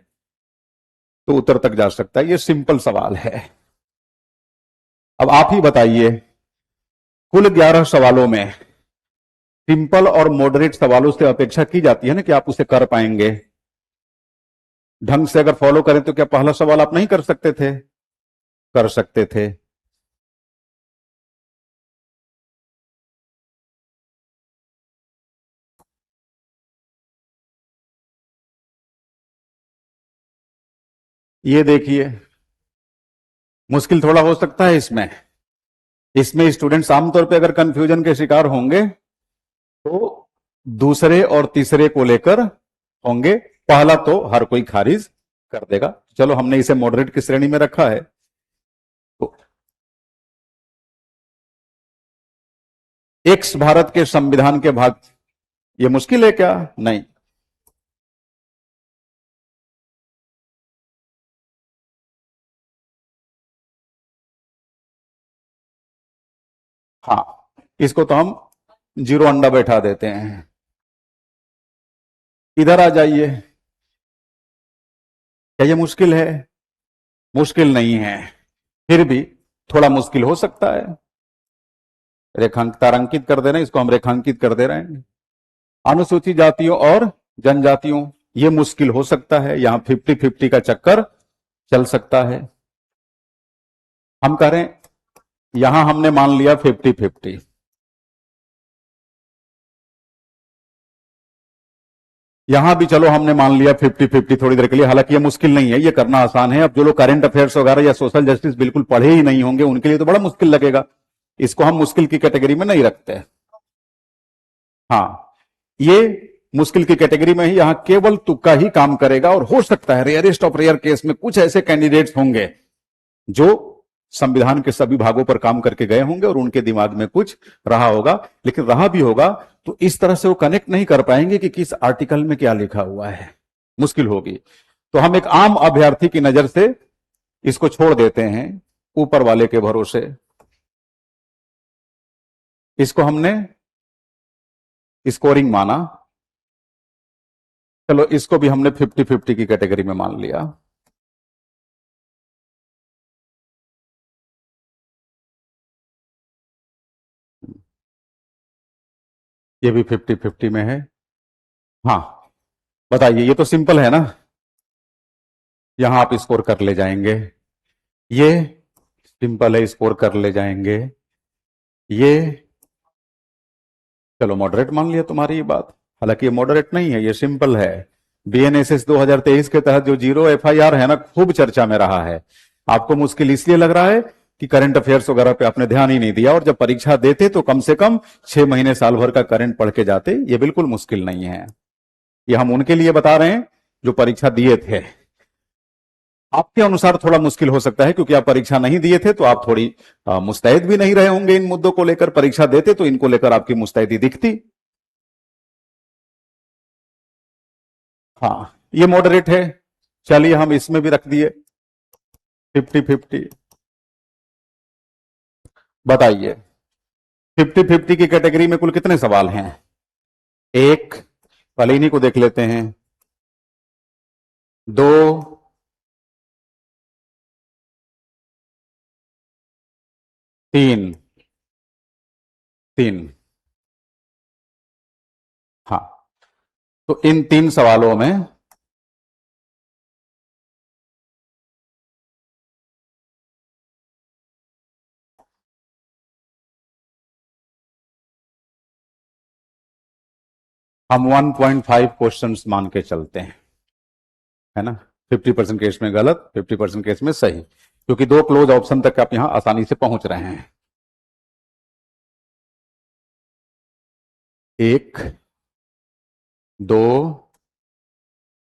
तो उत्तर तक जा सकता है। ये सिंपल सवाल है। अब आप ही बताइए, कुल 11 सवालों में सिंपल और मॉडरेट सवालों से अपेक्षा की जाती है ना कि आप उसे कर पाएंगे। ढंग से अगर फॉलो करें तो क्या पहला सवाल आप नहीं कर सकते थे? कर सकते थे। ये देखिए, मुश्किल थोड़ा हो सकता है इसमें। इसमें स्टूडेंट्स आमतौर पे अगर कंफ्यूजन के शिकार होंगे तो दूसरे और तीसरे को लेकर होंगे। पहला तो हर कोई खारिज कर देगा। चलो, हमने इसे मॉडरेट की श्रेणी में रखा है। तो एक्स भारत के संविधान के भाग, ये मुश्किल है क्या? नहीं। हाँ, इसको तो हम जीरो अंडा बैठा देते हैं। इधर आ जाइए, क्या ये मुश्किल है? मुश्किल नहीं है। फिर भी थोड़ा मुश्किल हो सकता है। तारांकित कर दे रहे हैं, इसको हम रेखांकित कर दे रहे हैं। अनुसूचित जातियों और जनजातियों, ये मुश्किल हो सकता है, यहां 50-50 का चक्कर चल सकता है। हम कह रहे हैं यहां हमने मान लिया 50-50, यहां भी चलो हमने मान लिया 50-50 थोड़ी देर के लिए। हालांकि ये मुश्किल नहीं है, ये करना आसान है। अब जो लोग करंट अफेयर्स वगैरह या सोशल जस्टिस बिल्कुल पढ़े ही नहीं होंगे, उनके लिए तो बड़ा मुश्किल लगेगा। इसको हम मुश्किल की कैटेगरी में नहीं रखते। हाँ, ये मुश्किल की कैटेगरी में ही, यहां केवल तुक्का ही काम करेगा। और हो सकता है रेयरेस्ट ऑफ रेयर केस में कुछ ऐसे कैंडिडेट्स होंगे जो संविधान के सभी भागों पर काम करके गए होंगे और उनके दिमाग में कुछ रहा होगा, लेकिन रहा भी होगा तो इस तरह से वो कनेक्ट नहीं कर पाएंगे कि किस आर्टिकल में क्या लिखा हुआ है, मुश्किल होगी। तो हम एक आम अभ्यर्थी की नजर से इसको छोड़ देते हैं, ऊपर वाले के भरोसे। इसको हमने स्कोरिंग माना, चलो इसको भी हमने 50-50 की कैटेगरी में मान लिया। ये भी 50-50 में है। हाँ, बताइए, ये तो सिंपल है ना, यहां आप स्कोर कर ले जाएंगे। ये सिंपल है, स्कोर कर ले जाएंगे। ये चलो मॉडरेट मान लिया तुम्हारी ये बात, हालांकि ये मॉडरेट नहीं है, ये सिंपल है। बीएनएसएस 2023 के तहत जो जीरो एफआईआर है ना, खूब चर्चा में रहा है। आपको मुश्किल इसलिए लग रहा है कि करंट अफेयर्स वगैरह पे आपने ध्यान ही नहीं दिया, और जब परीक्षा देते तो कम से कम 6 महीने साल भर का करंट पढ़ के जाते। ये बिल्कुल मुश्किल नहीं है, ये हम उनके लिए बता रहे हैं जो परीक्षा दिए थे। आपके अनुसार थोड़ा मुश्किल हो सकता है, क्योंकि आप परीक्षा नहीं दिए थे तो आप थोड़ी मुस्तैद भी नहीं रहे होंगे इन मुद्दों को लेकर। परीक्षा देते तो इनको लेकर आपकी मुस्तैदी दिखती। हाँ, ये मॉडरेट है, चलिए हम इसमें भी रख दिए 50-50। बताइए 50-50 की कैटेगरी में कुल कितने सवाल हैं? एक, पहले इन्हीं को देख लेते हैं। दो, तीन, तीन। हाँ, तो इन 3 सवालों में हम 1.5 क्वेश्चंस मान के चलते हैं, है ना। 50% केस में गलत, 50% केस में सही, क्योंकि 2 क्लोज ऑप्शन तक आप यहां आसानी से पहुंच रहे हैं। 1, 2,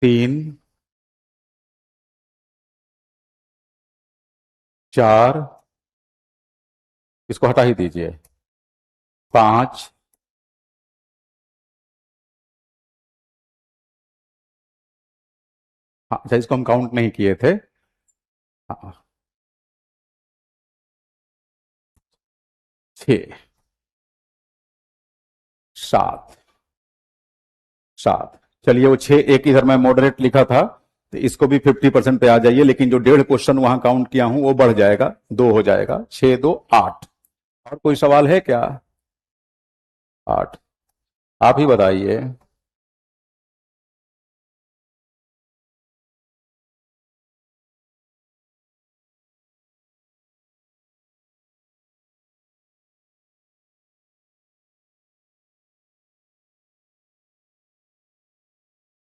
3, 4, इसको हटा ही दीजिए, 5, हाँ अच्छा, इसको हम काउंट नहीं किए थे। हाँ, 6, 7, 7। चलिए वो 6, एक इधर मैं मॉडरेट लिखा था, तो इसको भी 50% पे आ जाइए, लेकिन जो 1.5 क्वेश्चन वहां काउंट किया हूं वो बढ़ जाएगा, 2 हो जाएगा। 6, 2, 8। और कोई सवाल है क्या? 8, आप ही बताइए।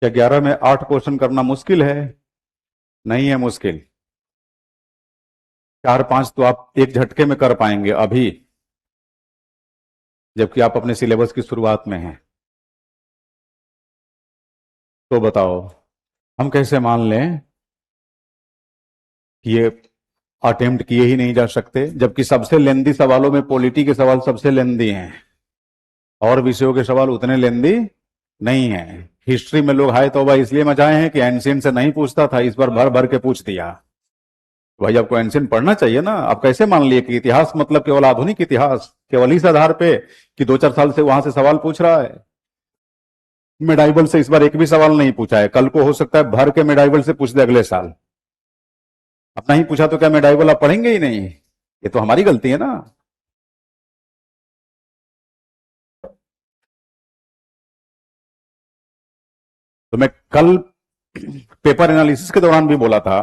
क्या 11 में 8 क्वेश्चन करना मुश्किल है? नहीं है मुश्किल। 4-5 तो आप एक झटके में कर पाएंगे अभी, जबकि आप अपने सिलेबस की शुरुआत में हैं। तो बताओ, हम कैसे मान लें कि ये अटेम्प्ट किए ही नहीं जा सकते, जबकि सबसे लेंदी सवालों में पॉलिटी के सवाल सबसे लेंदी हैं, और विषयों के सवाल उतने लेंदी नहीं है। हिस्ट्री में लोग हाय तौबा इसलिए मचाए हैं कि एंशियंट से नहीं पूछता था, इस बार भर भर के पूछ दिया। भाई आपको एंशियंट पढ़ना चाहिए ना, आप कैसे मान लिए कि इतिहास मतलब केवल आधुनिक इतिहास, केवल इस आधार पे कि 2-4 साल से वहां से सवाल पूछ रहा है। मेडाइवल से इस बार एक भी सवाल नहीं पूछा है, कल को हो सकता है भर के मेडाइवल से पूछ दे अगले साल। अब नहीं पूछा तो क्या मेडाइवल आप पढ़ेंगे ही नहीं? ये तो हमारी गलती है ना। तो मैं कल पेपर एनालिसिस के दौरान भी बोला था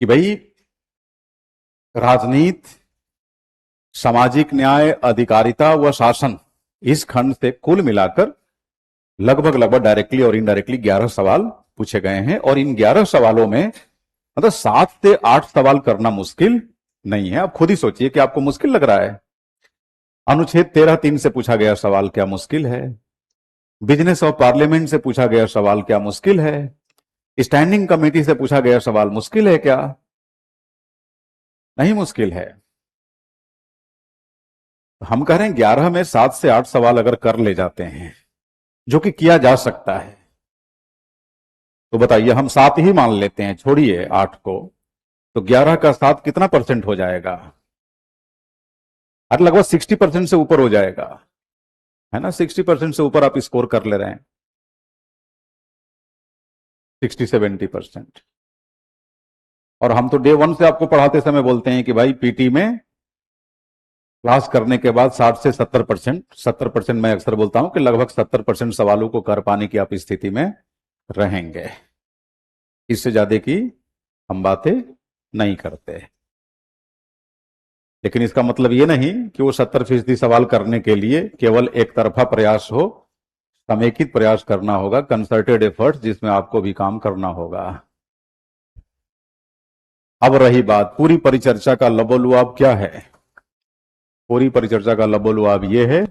कि भाई राजनीति, सामाजिक न्याय, अधिकारिता व शासन, इस खंड से कुल मिलाकर लगभग लगभग डायरेक्टली और इनडायरेक्टली 11 सवाल पूछे गए हैं। और इन 11 सवालों में मतलब 7 से 8 सवाल करना मुश्किल नहीं है। आप खुद ही सोचिए कि आपको मुश्किल लग रहा है। अनुच्छेद 13(3) से पूछा गया सवाल क्या मुश्किल है? बिजनेस ऑफ पार्लियामेंट से पूछा गया सवाल क्या मुश्किल है? स्टैंडिंग कमेटी से पूछा गया सवाल मुश्किल है क्या? नहीं मुश्किल है। हम कह रहे हैं 11 में 7 से 8 सवाल अगर कर ले जाते हैं, जो कि किया जा सकता है, तो बताइए, हम 7 ही मान लेते हैं, छोड़िए 8 को, तो 11 का 7 कितना परसेंट हो जाएगा? अरे लगभग 60% से ऊपर हो जाएगा, है ना। 60% से ऊपर आप स्कोर कर ले रहे हैं, 60-70%। और हम तो डे 1 से आपको पढ़ाते समय बोलते हैं कि भाई पीटी में क्लास करने के बाद 60 से 70%, 70% मैं अक्सर बोलता हूं कि लगभग 70% सवालों को कर पाने की आप स्थिति में रहेंगे। इससे ज्यादा की हम बातें नहीं करते। लेकिन इसका मतलब ये नहीं कि वो 70% सवाल करने के लिए केवल एक तरफा प्रयास हो। समेकित प्रयास करना होगा, कंसर्टेड एफर्ट्स, जिसमें आपको भी काम करना होगा। अब रही बात पूरी परिचर्चा का लबोलुआब क्या है। पूरी परिचर्चा का लबोलुआब ये है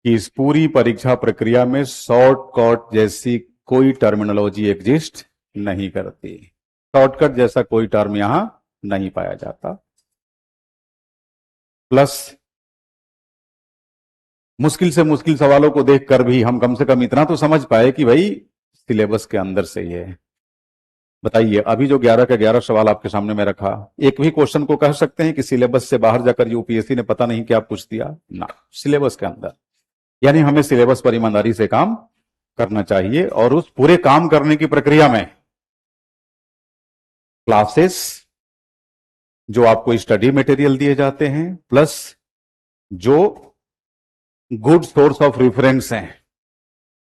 कि इस पूरी परीक्षा प्रक्रिया में शॉर्टकट जैसी कोई टर्मिनोलॉजी एग्जिस्ट नहीं करती। शॉर्टकट जैसा कोई टर्म यहां नहीं पाया जाता। प्लस मुश्किल से मुश्किल सवालों को देखकर भी हम कम से कम इतना तो समझ पाए कि भाई सिलेबस के अंदर से ही है। बताइए, अभी जो 11 का 11 सवाल आपके सामने में रखा, एक भी क्वेश्चन को कह सकते हैं कि सिलेबस से बाहर जाकर यूपीएससी ने पता नहीं क्या पूछ दिया ना, सिलेबस के अंदर। यानी हमें सिलेबस पर ईमानदारी से काम करना चाहिए। और उस पूरे काम करने की प्रक्रिया में क्लासेस, जो आपको स्टडी मटेरियल दिए जाते हैं, प्लस जो गुड सोर्स ऑफ रेफरेंस हैं,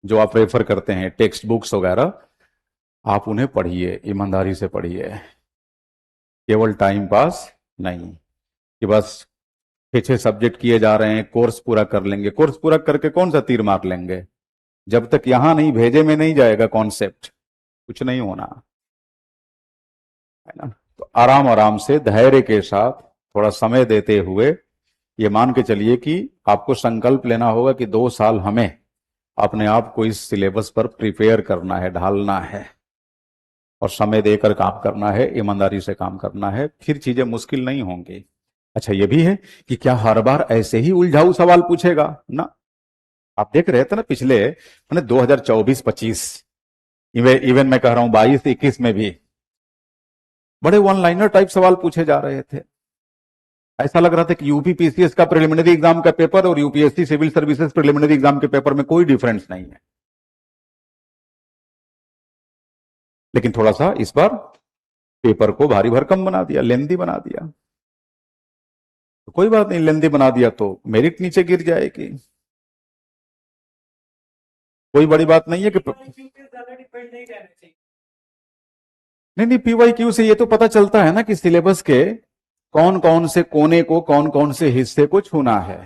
जो आप रेफर करते हैं, टेक्स्ट बुक्स वगैरह, आप उन्हें पढ़िए, ईमानदारी से पढ़िए। केवल टाइम पास नहीं कि बस 6 सब्जेक्ट किए जा रहे हैं, कोर्स पूरा कर लेंगे। कोर्स पूरा करके कौन सा तीर मार लेंगे? जब तक यहां नहीं भेजे में नहीं जाएगा कॉन्सेप्ट, कुछ नहीं होना, है ना। तो आराम आराम से धैर्य के साथ थोड़ा समय देते हुए ये मान के चलिए कि आपको संकल्प लेना होगा कि 2 साल हमें अपने आप को इस सिलेबस पर प्रिपेयर करना है, ढालना है, और समय देकर काम करना है, ईमानदारी से काम करना है, फिर चीजें मुश्किल नहीं होंगी। अच्छा, ये भी है कि क्या हर बार ऐसे ही उलझाऊ सवाल पूछेगा ना। आप देख रहे थे ना पिछले, मैंने 2024-25, इवन मैं कह रहा हूं 22-21 में भी बड़े वन लाइनर टाइप सवाल पूछे जा रहे थे। ऐसा लग रहा था कि यूपी पीसीएस का प्रिलिमिनरी एग्जाम का पेपर और UPSC civil services preliminary exam के पेपर में कोई डिफरेंस नहीं है। लेकिन थोड़ा सा इस बार पेपर को भारी भरकम बना दिया, लेंदी बना दिया। तो कोई बात नहीं, लेंदी बना दिया तो मेरिट नीचे गिर जाएगी, कोई बड़ी बात नहीं है कि नहीं, पीवाई क्यू से ये तो पता चलता है ना कि सिलेबस के कौन कौन से कोने को, कौन कौन से हिस्से को छूना है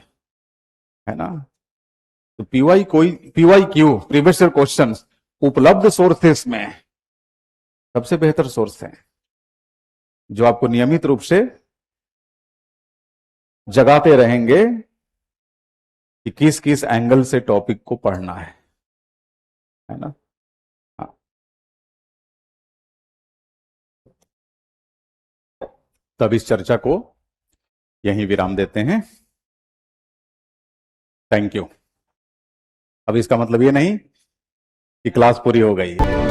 ना। तो P Y Q, previous year question, उपलब्ध सोर्सेस में सबसे बेहतर सोर्स है, जो आपको नियमित रूप से जगाते रहेंगे कि किस किस एंगल से टॉपिक को पढ़ना है ना। हाँ। तब इस चर्चा को यहीं विराम देते हैं। Thank you. अब इसका मतलब ये नहीं कि क्लास पूरी हो गई है।